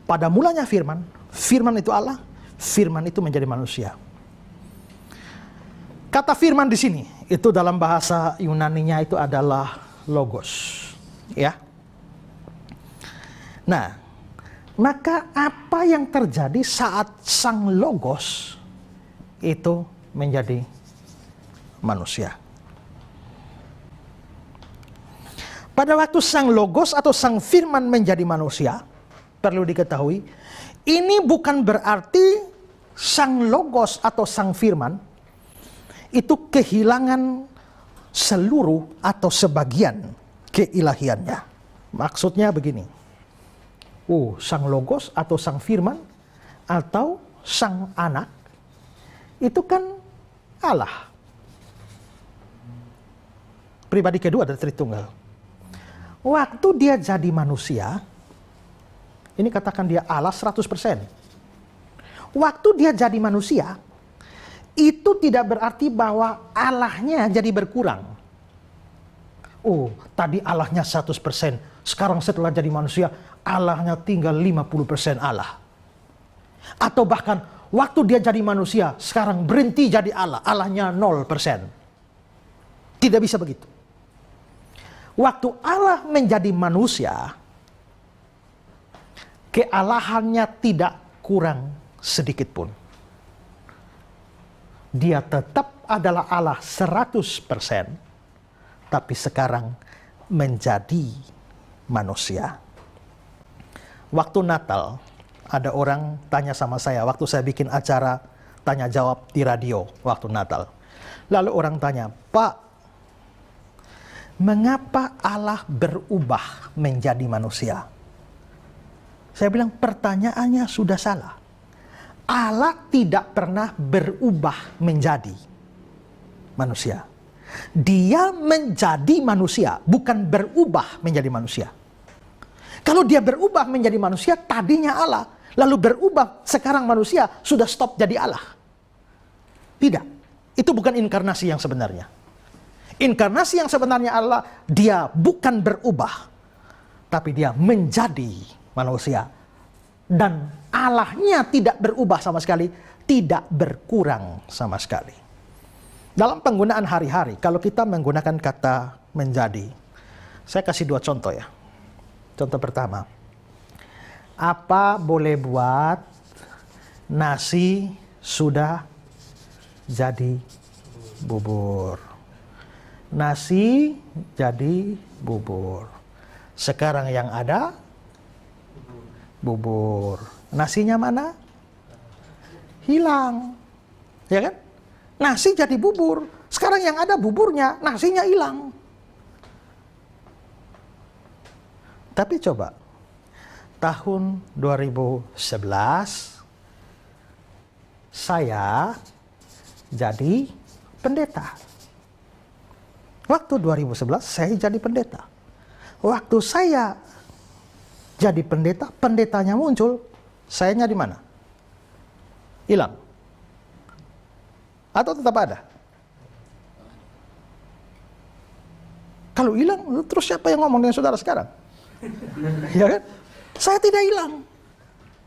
Speaker 2: Pada mulanya firman, firman itu Allah, firman itu menjadi manusia. Kata firman di sini, itu dalam bahasa Yunaninya itu adalah logos. Ya. Nah, maka apa yang terjadi saat sang logos itu menjadi manusia? Pada waktu sang logos atau sang firman menjadi manusia, perlu diketahui, ini bukan berarti sang logos atau sang firman itu kehilangan seluruh atau sebagian keilahiannya. Maksudnya begini. Sang logos atau sang firman atau sang anak itu kan Allah. Pribadi kedua dari Tritunggal. Waktu dia jadi manusia, ini katakan dia Allah 100%. Waktu dia jadi manusia, itu tidak berarti bahwa Allahnya jadi berkurang. Tadi Allahnya 100%, sekarang setelah jadi manusia, Allahnya tinggal 50% Allah. Atau bahkan, waktu dia jadi manusia, sekarang berhenti jadi Allah, Allahnya 0%. Tidak bisa begitu. Waktu Allah menjadi manusia, kealahannya tidak kurang sedikit pun. Dia tetap adalah Allah 100%, tapi sekarang menjadi manusia. Waktu Natal, ada orang tanya sama saya, waktu saya bikin acara tanya jawab di radio waktu Natal. Lalu orang tanya, Pak, mengapa Allah berubah menjadi manusia? Saya bilang pertanyaannya sudah salah. Allah tidak pernah berubah menjadi manusia. Dia menjadi manusia, bukan berubah menjadi manusia. Kalau dia berubah menjadi manusia, tadinya Allah. Lalu berubah, sekarang manusia, sudah stop jadi Allah. Tidak. Itu bukan inkarnasi yang sebenarnya. Inkarnasi yang sebenarnya Allah, dia bukan berubah. Tapi dia menjadi manusia. Dan Allahnya tidak berubah sama sekali, tidak berkurang sama sekali. Dalam penggunaan hari-hari, kalau kita menggunakan kata menjadi, saya kasih 2 contoh ya. Contoh pertama, Apa boleh buat, nasi sudah jadi bubur. Nasi jadi bubur. Sekarang yang ada bubur. Nasinya mana? Hilang. Ya kan? Nasi jadi bubur. Sekarang yang ada buburnya, nasinya hilang. Tapi coba, tahun 2011, saya jadi pendeta. Waktu 2011, saya jadi pendeta. Waktu saya jadi pendeta, pendetanya muncul, sayanya di mana? Hilang. Atau tetap ada? Kalau hilang, terus siapa yang ngomong dengan saudara sekarang? Ya kan? Saya tidak hilang.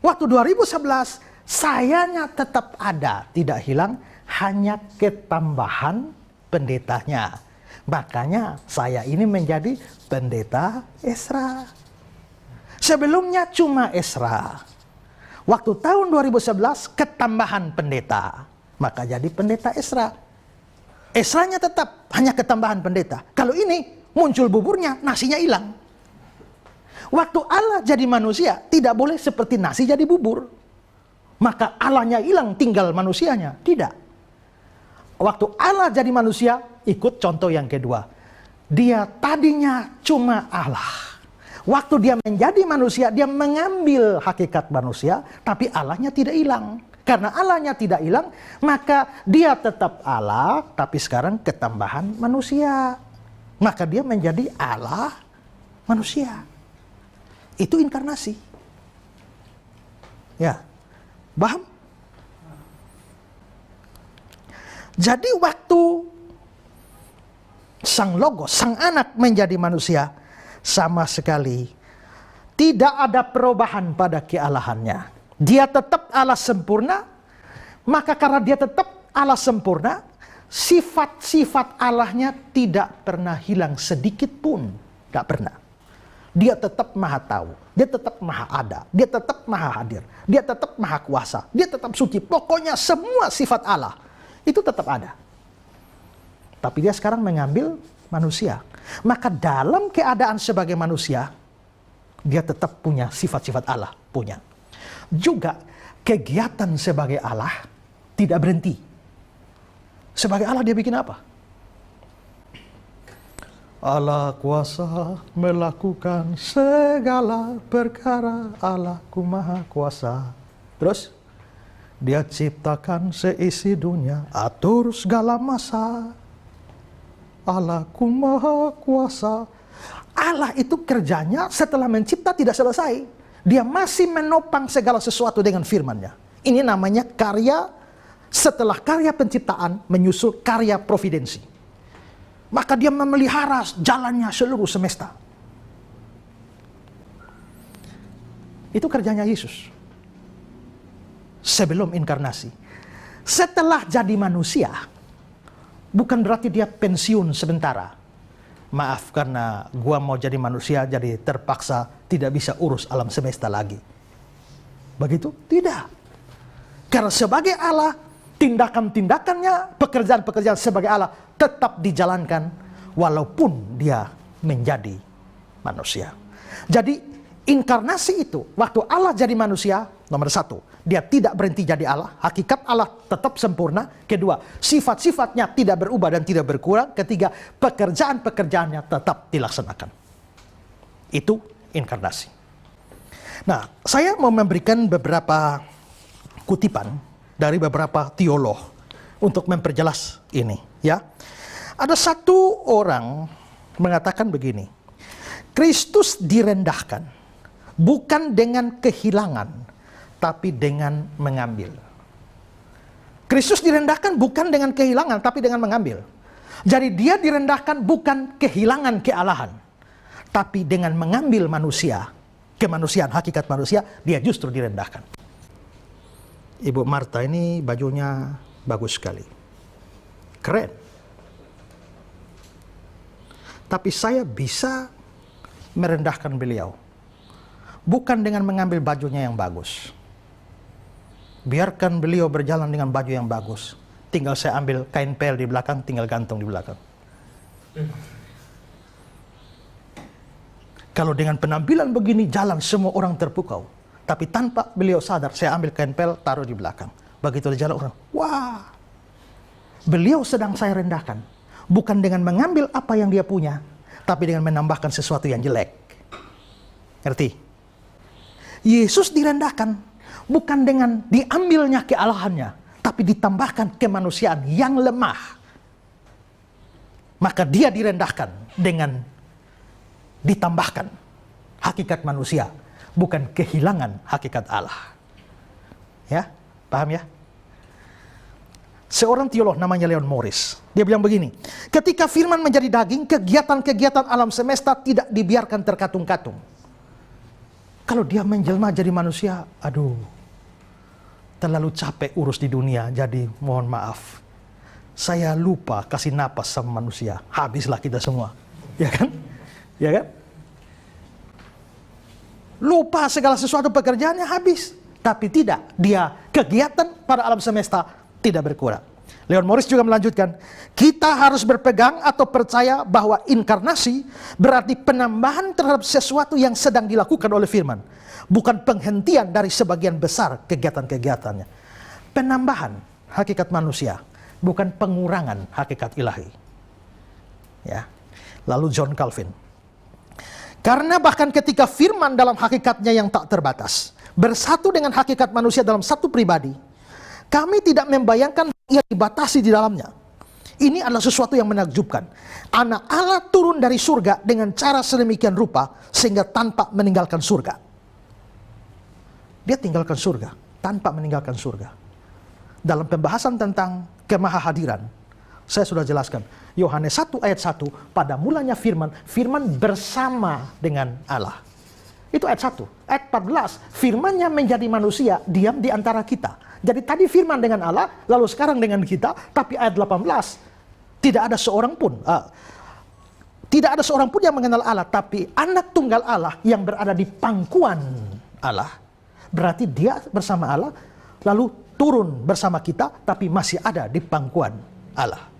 Speaker 2: Waktu 2011, sayanya tetap ada, tidak hilang, hanya ketambahan pendetanya. Makanya saya ini menjadi pendeta Esra. Sebelumnya cuma Esra. Waktu tahun 2011, ketambahan pendeta. Maka jadi pendeta Esra. Esranya tetap, hanya ketambahan pendeta. Kalau ini, muncul buburnya, nasinya hilang. Waktu Allah jadi manusia, tidak boleh seperti nasi jadi bubur. Maka Allahnya hilang, tinggal manusianya. Tidak. Waktu Allah jadi manusia, ikut contoh yang kedua. Dia tadinya cuma Allah. Waktu dia menjadi manusia, dia mengambil hakikat manusia, tapi Allahnya tidak hilang. Karena Allahnya tidak hilang, maka dia tetap Allah, tapi sekarang ketambahan manusia. Maka dia menjadi Allah manusia. Itu inkarnasi. Ya, paham? Jadi waktu sang Logos, sang anak menjadi manusia, sama sekali tidak ada perubahan pada kealahannya. Dia tetap Allah sempurna, maka karena dia tetap Allah sempurna, sifat-sifat Allahnya tidak pernah hilang sedikit pun. Tidak pernah. Dia tetap maha tahu, dia tetap maha ada, dia tetap maha hadir, dia tetap maha kuasa, dia tetap suci. Pokoknya semua sifat Allah itu tetap ada. Tapi dia sekarang mengambil manusia. Maka dalam keadaan sebagai manusia, dia tetap punya sifat-sifat Allah, punya. Juga kegiatan sebagai Allah tidak berhenti. Sebagai Allah dia bikin apa? Allah kuasa melakukan segala perkara, Allahku maha kuasa. Terus, dia ciptakan seisi dunia, atur segala masa. Allahku maha kuasa. Allah itu kerjanya setelah mencipta tidak selesai. Dia masih menopang segala sesuatu dengan firman-Nya. Ini namanya karya, setelah karya penciptaan menyusul karya providensi. Maka dia memelihara jalannya seluruh semesta. Itu kerjanya Yesus. Sebelum inkarnasi. Setelah jadi manusia, bukan berarti dia pensiun sementara. Maaf karena gua mau jadi manusia, jadi terpaksa tidak bisa urus alam semesta lagi. Begitu? Tidak. Karena sebagai Allah, tindakan-tindakannya, pekerjaan-pekerjaan sebagai Allah tetap dijalankan walaupun dia menjadi manusia. Jadi inkarnasi itu, waktu Allah jadi manusia, nomor satu, dia tidak berhenti jadi Allah, hakikat Allah tetap sempurna. Kedua, sifat-sifatnya tidak berubah dan tidak berkurang. Ketiga, pekerjaan-pekerjaannya tetap dilaksanakan. Itu inkarnasi. Nah, saya mau memberikan beberapa kutipan dari beberapa teolog untuk memperjelas ini, ya. Ada satu orang mengatakan begini, Kristus direndahkan bukan dengan kehilangan, tapi dengan mengambil. Kristus direndahkan bukan dengan kehilangan, tapi dengan mengambil. Jadi dia direndahkan bukan kehilangan kealahan, tapi dengan mengambil manusia, kemanusiaan, hakikat manusia, dia justru direndahkan. Ibu Marta ini bajunya bagus sekali. Keren. Tapi saya bisa merendahkan beliau. bukan dengan mengambil bajunya yang bagus. Biarkan beliau berjalan dengan baju yang bagus. Tinggal saya ambil kain pel di belakang, tinggal gantung di belakang. Kalau dengan penampilan begini jalan semua orang terpukau. Tapi tanpa beliau sadar, saya ambil kain pel, taruh di belakang. Begitu dia jalan orang, wah, beliau sedang saya rendahkan. Bukan dengan mengambil apa yang dia punya, tapi dengan menambahkan sesuatu yang jelek. Ngerti? Yesus direndahkan, bukan dengan diambilnya kealahannya, tapi ditambahkan kemanusiaan yang lemah. Maka dia direndahkan dengan ditambahkan hakikat manusia, bukan kehilangan hakikat Allah. Ya, paham ya? Seorang teolog namanya Leon Morris, dia bilang begini, ketika firman menjadi daging, kegiatan-kegiatan alam semesta tidak dibiarkan terkatung-katung. Kalau dia menjelma jadi manusia, aduh, terlalu capek urus di dunia, jadi mohon maaf, saya lupa kasih napas sama manusia, habislah kita semua, ya kan? Ya kan? Lupa segala sesuatu pekerjaannya habis. Tapi tidak, dia kegiatan pada alam semesta tidak berkurang. Leon Morris juga melanjutkan, kita harus berpegang atau percaya bahwa inkarnasi berarti penambahan terhadap sesuatu yang sedang dilakukan oleh firman. Bukan penghentian dari sebagian besar kegiatan-kegiatannya. Penambahan hakikat manusia, bukan pengurangan hakikat ilahi. Ya. Lalu John Calvin, karena bahkan ketika firman dalam hakikatnya yang tak terbatas bersatu dengan hakikat manusia dalam satu pribadi, kami tidak membayangkan ia dibatasi di dalamnya. Ini adalah sesuatu yang menakjubkan. Anak Allah turun dari surga dengan cara sedemikian rupa sehingga tanpa meninggalkan surga. Dia tinggalkan surga tanpa meninggalkan surga. Dalam pembahasan tentang kemahahadiran, saya sudah jelaskan. Yohanes 1 ayat 1, pada mulanya firman, firman bersama dengan Allah. Itu ayat 1. Ayat 14, firmannya menjadi manusia, diam di antara kita. Jadi tadi firman dengan Allah, lalu sekarang dengan kita, tapi ayat 18, tidak ada seorang pun, yang mengenal Allah, tapi anak tunggal Allah yang berada di pangkuan Allah. Berarti dia bersama Allah, lalu turun bersama kita, tapi masih ada di pangkuan Allah.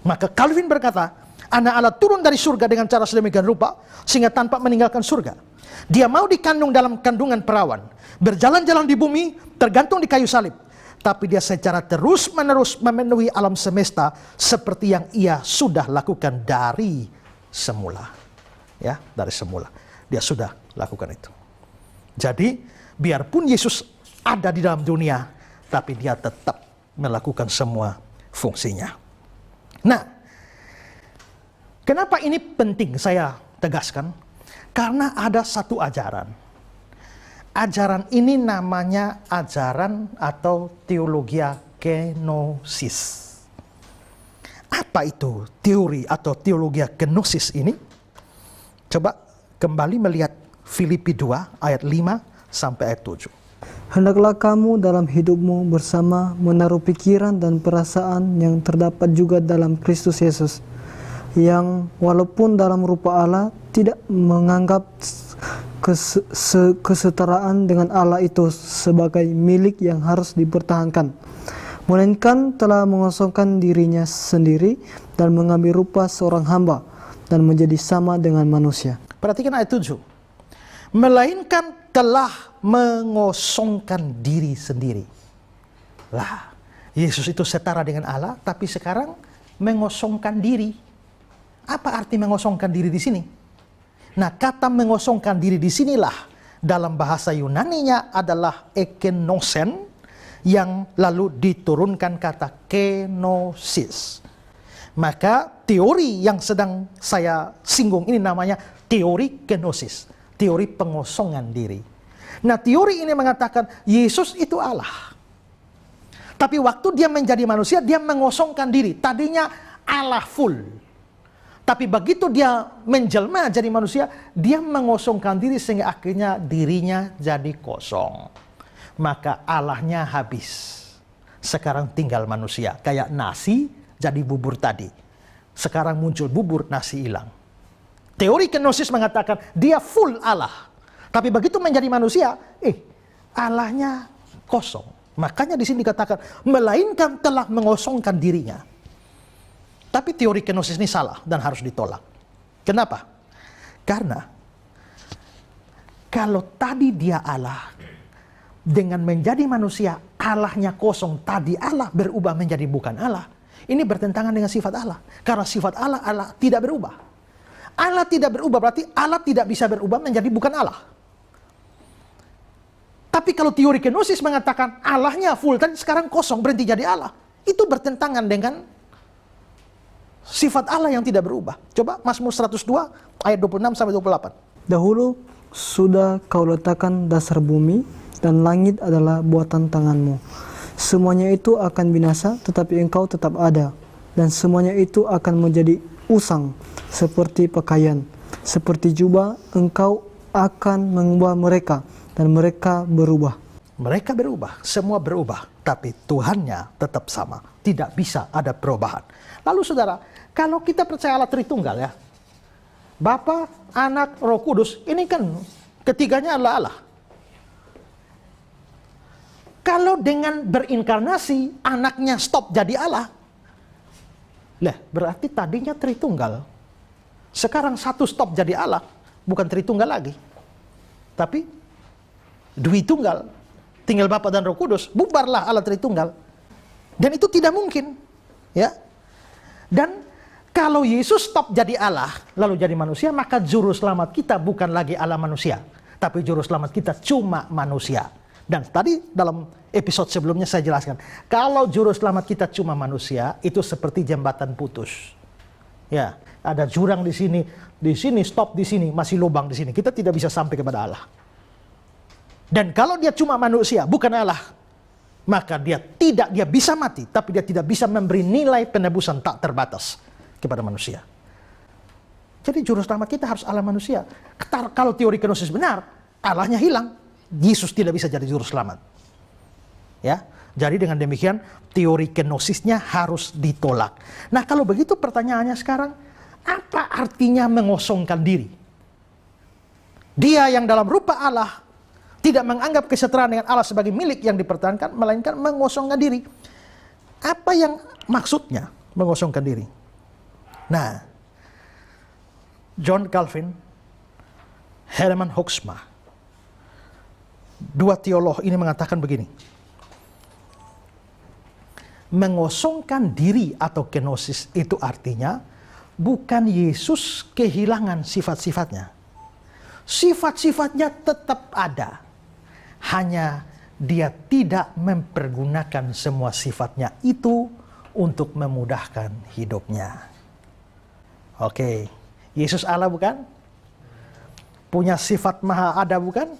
Speaker 2: Maka Calvin berkata, anak Allah turun dari surga dengan cara sedemikian rupa, sehingga tanpa meninggalkan surga. Dia mau dikandung dalam kandungan perawan, berjalan-jalan di bumi, tergantung di kayu salib. Tapi dia secara terus-menerus memenuhi alam semesta, seperti yang ia sudah lakukan dari semula. Ya, dari semula. Dia sudah lakukan itu. Jadi, biarpun Yesus ada di dalam dunia, tapi dia tetap melakukan semua fungsinya. Nah, kenapa ini penting saya tegaskan? Karena ada satu ajaran. Ajaran ini namanya ajaran atau teologia kenosis. Apa itu teori atau teologia kenosis ini? Coba kembali melihat Filipi 2 ayat 5 sampai ayat 7.
Speaker 4: Hendaklah kamu dalam hidupmu bersama menaruh pikiran dan perasaan yang terdapat juga dalam Kristus Yesus, yang walaupun dalam rupa Allah tidak menganggap kesetaraan dengan Allah itu sebagai milik yang harus dipertahankan, melainkan telah mengosongkan dirinya sendiri dan mengambil rupa seorang hamba dan menjadi sama dengan manusia.
Speaker 2: Perhatikan ayat 7. Melainkan telah mengosongkan diri sendiri. Lah, Yesus itu setara dengan Allah, tapi sekarang mengosongkan diri. Apa arti mengosongkan diri di sini? Nah, kata mengosongkan diri di sinilah dalam bahasa Yunaninya adalah ekenosen, yang lalu diturunkan kata kenosis. Maka teori yang sedang saya singgung ini namanya teori kenosis. Teori pengosongan diri. Nah, teori ini mengatakan Yesus itu Allah. Tapi waktu dia menjadi manusia, dia mengosongkan diri. Tadinya Allah full. Tapi begitu dia menjelma jadi manusia, dia mengosongkan diri sehingga akhirnya dirinya jadi kosong. Maka Allahnya habis. Sekarang tinggal manusia. Kayak nasi jadi bubur tadi. Sekarang muncul bubur, nasi hilang. Teori kenosis mengatakan dia full Allah. Tapi begitu menjadi manusia, Allahnya kosong. Makanya di sini dikatakan, melainkan telah mengosongkan dirinya. Tapi teori kenosis ini salah dan harus ditolak. Kenapa? Karena kalau tadi dia Allah, dengan menjadi manusia, Allahnya kosong, tadi Allah berubah menjadi bukan Allah. Ini bertentangan dengan sifat Allah. Karena sifat Allah, Allah tidak berubah. Allah tidak berubah, berarti Allah tidak bisa berubah menjadi bukan Allah. Tapi kalau teori kenosis mengatakan Allahnya full, tadi sekarang kosong, berhenti jadi Allah. Itu bertentangan dengan sifat Allah yang tidak berubah. Coba Mazmur 102 ayat 26-28.
Speaker 4: Dahulu sudah kau letakkan dasar bumi, dan langit adalah buatan tanganmu. Semuanya itu akan binasa, tetapi engkau tetap ada. Dan semuanya itu akan menjadi usang, seperti pakaian. Seperti jubah, engkau akan mengubah mereka, dan mereka berubah.
Speaker 2: Mereka berubah, semua berubah. Tapi Tuhannya tetap sama. Tidak bisa ada perubahan. Lalu saudara, kalau kita percaya Allah Tritunggal ya, Bapa, Anak, Roh Kudus, ini kan ketiganya adalah Allah. Kalau dengan berinkarnasi, anaknya stop jadi Allah, berarti tadinya Tritunggal. Sekarang satu stop jadi Allah, bukan Tritunggal lagi. Tapi Dwi Tunggal, tinggal Bapa dan Roh Kudus, bubarlah Allah Tritunggal. Dan itu tidak mungkin. Ya. Dan kalau Yesus stop jadi Allah, lalu jadi manusia, maka juru selamat kita bukan lagi Allah manusia. Tapi juru selamat kita cuma manusia. Dan tadi dalam episode sebelumnya saya jelaskan, kalau juru selamat kita cuma manusia, itu seperti jembatan putus. Ya, ada jurang di sini stop di sini, masih lubang di sini. Kita tidak bisa sampai kepada Allah. Dan kalau dia cuma manusia, bukan Allah, maka dia bisa mati, tapi dia tidak bisa memberi nilai penebusan tak terbatas kepada manusia. Jadi juru selamat kita harus Allah manusia. Kalau teori kenosis benar, Allahnya hilang. Yesus tidak bisa jadi juru selamat. Ya, jadi dengan demikian teori kenosisnya harus ditolak. Nah, kalau begitu pertanyaannya sekarang, apa artinya mengosongkan diri? Dia yang dalam rupa Allah tidak menganggap kesetaraan dengan Allah sebagai milik yang dipertahankan, melainkan mengosongkan diri. Apa yang maksudnya mengosongkan diri? Nah, John Calvin, Herman Hoeksma, dua teolog ini mengatakan begini. Mengosongkan diri atau kenosis itu artinya bukan Yesus kehilangan sifat-sifatnya. Sifat-sifatnya tetap ada. Hanya dia tidak mempergunakan semua sifatnya itu untuk memudahkan hidupnya. Oke, Yesus Allah bukan? Punya sifat maha ada bukan?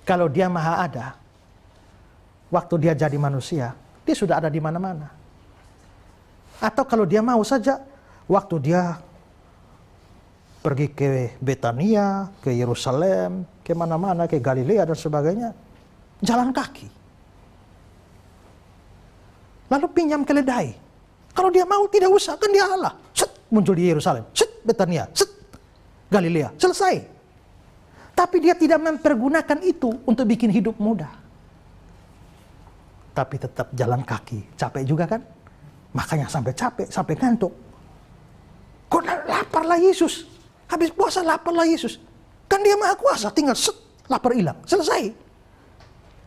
Speaker 2: Kalau dia maha ada, waktu dia jadi manusia, dia sudah ada di mana-mana. Atau kalau dia mau saja, waktu dia pergi ke Betania, ke Yerusalem, ke mana-mana, ke Galilea dan sebagainya, jalan kaki. Lalu pinjam keledai. Kalau dia mau tidak usah, kan dia Allah. Set, muncul di Yerusalem, set, Betania, set, Galilea, selesai. Tapi dia tidak mempergunakan itu untuk bikin hidup mudah. Tapi tetap jalan kaki. Capek juga kan? Makanya sampai capek, sampai ngantuk. Kok laparlah Yesus? Habis puasa laparlah Yesus. Kan dia maha kuasa, tinggal set, lapar hilang. Selesai.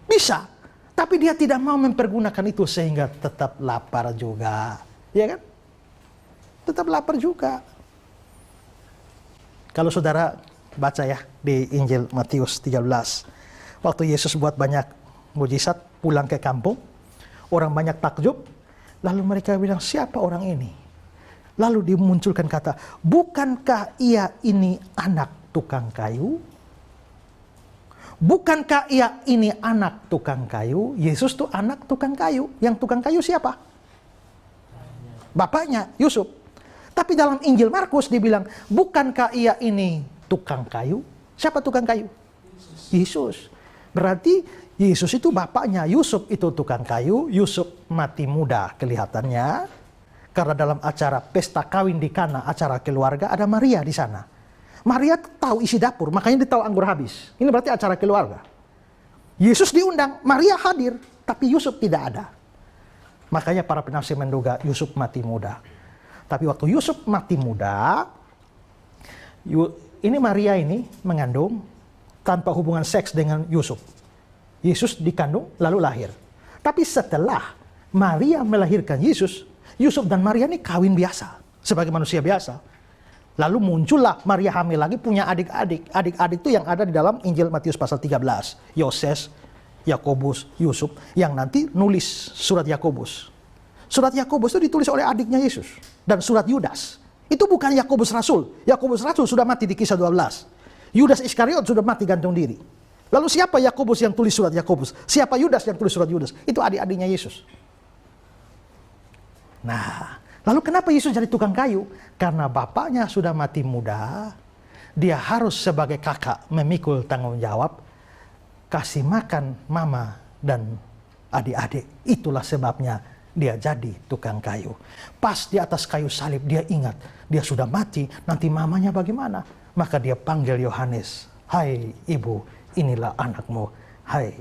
Speaker 2: Bisa. Tapi dia tidak mau mempergunakan itu sehingga tetap lapar juga. Ya kan? Tetap lapar juga. Kalau saudara baca ya di Injil Matius 13. Waktu Yesus buat banyak mujizat, pulang ke kampung, orang banyak takjub, lalu mereka bilang, siapa orang ini? Lalu dimunculkan kata, bukankah ia ini anak tukang kayu? Bukankah ia ini anak tukang kayu? Yesus tuh anak tukang kayu. Yang tukang kayu siapa? Bapaknya, Yusuf. Tapi dalam Injil Markus dibilang, bukankah ia ini tukang kayu? Siapa tukang kayu? Yesus. Berarti Yesus itu bapaknya, Yusuf itu tukang kayu. Yusuf mati muda kelihatannya. Karena dalam acara pesta kawin di Kana, acara keluarga, ada Maria di sana. Maria tahu isi dapur, makanya dia tahu anggur habis. Ini berarti acara keluarga. Yesus diundang, Maria hadir, tapi Yusuf tidak ada. Makanya para penafsir menduga Yusuf mati muda. Tapi waktu Yusuf mati muda, ini Maria ini mengandung tanpa hubungan seks dengan Yusuf. Yesus dikandung lalu lahir. Tapi setelah Maria melahirkan Yesus, Yusuf dan Maria ini kawin biasa sebagai manusia biasa. Lalu muncullah Maria hamil lagi punya adik-adik. Adik-adik itu yang ada di dalam Injil Matius pasal 13. Yoses, Yakobus, Yusuf yang nanti nulis surat Yakobus. Surat Yakobus itu ditulis oleh adiknya Yesus. Dan surat Yudas itu bukan Yakobus Rasul. Yakobus Rasul sudah mati di Kisah 12. Yudas Iskariot sudah mati gantung diri. Lalu siapa Yakobus yang tulis surat Yakobus? Siapa Yudas yang tulis surat Yudas? Itu adik-adiknya Yesus. Nah, lalu kenapa Yesus jadi tukang kayu? Karena bapaknya sudah mati muda. Dia harus sebagai kakak memikul tanggung jawab kasih makan mama dan adik-adik. Itulah sebabnya dia jadi tukang kayu. Pas di atas kayu salib dia ingat dia sudah mati, nanti mamanya bagaimana? Maka dia panggil Yohanes, "Hai ibu, inilah anakmu. Hai,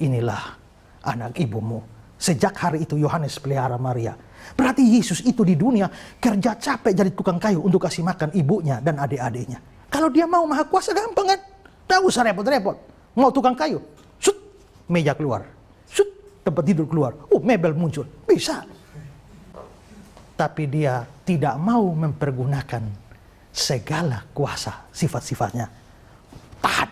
Speaker 2: inilah anak ibumu." Sejak hari itu Yohanes pelihara Maria. Berarti Yesus itu di dunia kerja capek jadi tukang kayu untuk kasih makan ibunya dan adik-adiknya. Kalau dia mau maha kuasa gampang kan? Tidak usah repot-repot. Mau tukang kayu, shoot, meja keluar. Shoot, tempat tidur keluar. Mebel muncul. Bisa. Tapi dia tidak mau mempergunakan segala kuasa sifat-sifatnya. Tahan.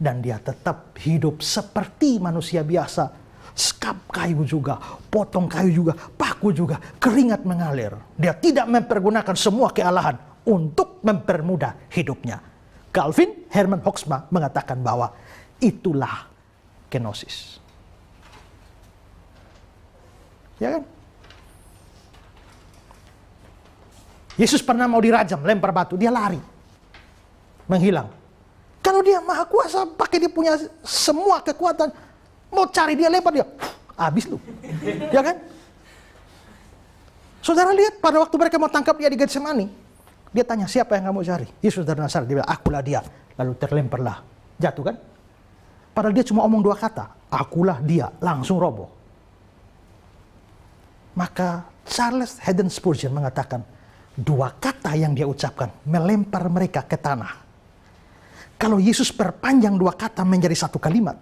Speaker 2: Dan dia tetap hidup seperti manusia biasa. Skap kayu juga, potong kayu juga, paku juga, keringat mengalir. Dia tidak mempergunakan semua kealahan untuk mempermudah hidupnya. Calvin Herman Hoeksma mengatakan bahwa itulah kenosis. Ya kan? Yesus pernah mau dirajam, lempar batu, dia lari. Menghilang. Kalau dia maha kuasa, pakai dia punya semua kekuatan, mau cari dia lempar dia, habis lu. Ya kan? Saudara lihat pada waktu mereka mau tangkap dia di Getsemani, dia tanya, siapa yang kamu cari? Yesus dari Nazaret. Dia bilang, akulah dia. Lalu terlemparlah. Jatuh kan? Padahal dia cuma omong 2 kata. Akulah dia. Langsung roboh. Maka Charles Haddon Spurgeon mengatakan, 2 kata yang dia ucapkan melempar mereka ke tanah. Kalau Yesus perpanjang 2 kata menjadi 1 kalimat,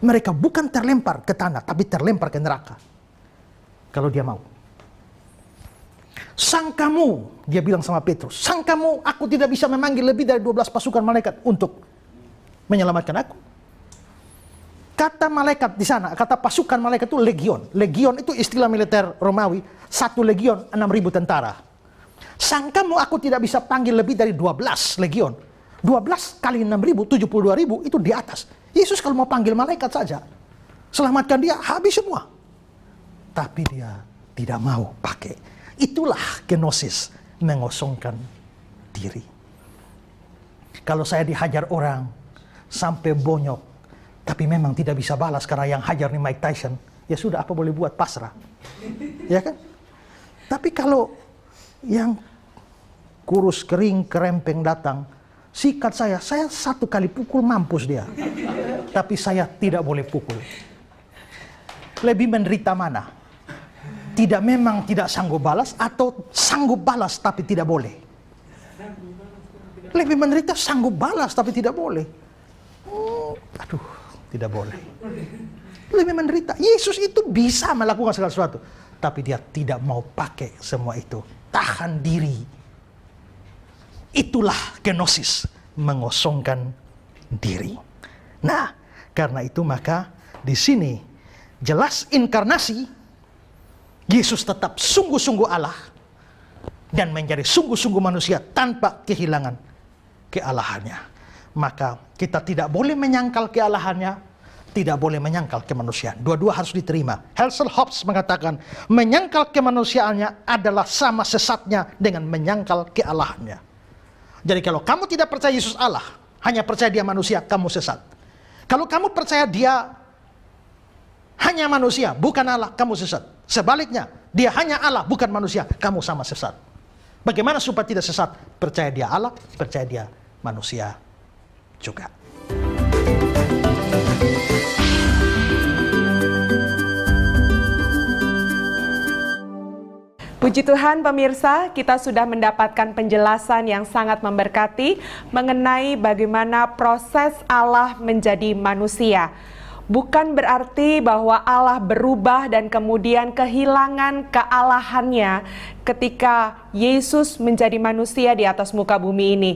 Speaker 2: mereka bukan terlempar ke tanah, tapi terlempar ke neraka. Kalau dia mau. Sang kamu, dia bilang sama Petrus, sang kamu, aku tidak bisa memanggil lebih dari 12 pasukan malaikat untuk menyelamatkan aku. Kata malaikat di sana, kata pasukan malaikat itu legion. Legion itu istilah militer Romawi, 1 legion 6.000 tentara. Sang kamu, aku tidak bisa panggil lebih dari 12 legion. 12 kali 6.000, 72.000 itu di atas. Yesus kalau mau panggil malaikat saja, selamatkan dia, habis semua. Tapi dia tidak mau pakai. Itulah kenosis, mengosongkan diri. Kalau saya dihajar orang sampai bonyok, tapi memang tidak bisa balas karena yang hajar nih Mike Tyson, ya sudah, apa boleh buat, pasrah. Ya kan? Tapi kalau yang kurus, kering, kerempeng datang, sikat saya 1 kali pukul mampus dia. Tapi saya tidak boleh pukul. Lebih menderita mana? Memang tidak sanggup balas atau sanggup balas tapi tidak boleh? Lebih menderita sanggup balas tapi tidak boleh. Aduh, tidak boleh. Lebih menderita. Yesus itu bisa melakukan segala sesuatu, tapi dia tidak mau pakai semua itu. Tahan diri. Itulah kenosis, mengosongkan diri. Nah, karena itu maka di sini jelas inkarnasi, Yesus tetap sungguh-sungguh Allah dan menjadi sungguh-sungguh manusia tanpa kehilangan kealahannya. Maka kita tidak boleh menyangkal kealahannya, tidak boleh menyangkal kemanusiaan. Dua-dua harus diterima. Halsey Hobbs mengatakan, menyangkal kemanusiaannya adalah sama sesatnya dengan menyangkal kealahannya. Jadi kalau kamu tidak percaya Yesus Allah, hanya percaya dia manusia, kamu sesat. Kalau kamu percaya dia hanya manusia, bukan Allah, kamu sesat. Sebaliknya, dia hanya Allah, bukan manusia, kamu sama sesat. Bagaimana supaya tidak sesat? Percaya dia Allah, percaya dia manusia juga.
Speaker 1: Puji Tuhan pemirsa, kita sudah mendapatkan penjelasan yang sangat memberkati mengenai bagaimana proses Allah menjadi manusia. Bukan berarti bahwa Allah berubah dan kemudian kehilangan kealahannya ketika Yesus menjadi manusia di atas muka bumi ini.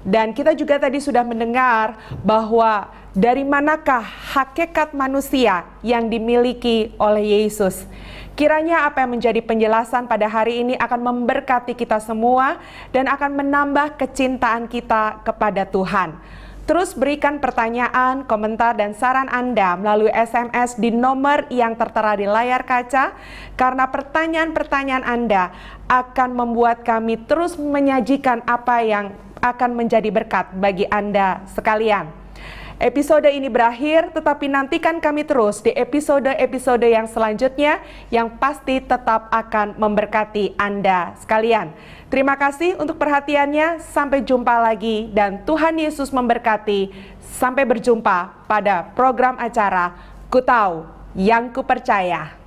Speaker 1: Dan kita juga tadi sudah mendengar bahwa dari manakah hakikat manusia yang dimiliki oleh Yesus. Kiranya apa yang menjadi penjelasan pada hari ini akan memberkati kita semua dan akan menambah kecintaan kita kepada Tuhan. Terus berikan pertanyaan, komentar, dan saran Anda melalui SMS di nomor yang tertera di layar kaca, karena pertanyaan-pertanyaan Anda akan membuat kami terus menyajikan apa yang akan menjadi berkat bagi Anda sekalian. Episode ini berakhir, tetapi nantikan kami terus di episode-episode yang selanjutnya yang pasti tetap akan memberkati Anda sekalian. Terima kasih untuk perhatiannya, sampai jumpa lagi dan Tuhan Yesus memberkati. Sampai berjumpa pada program acara Ku Tahu Yang Ku Percaya.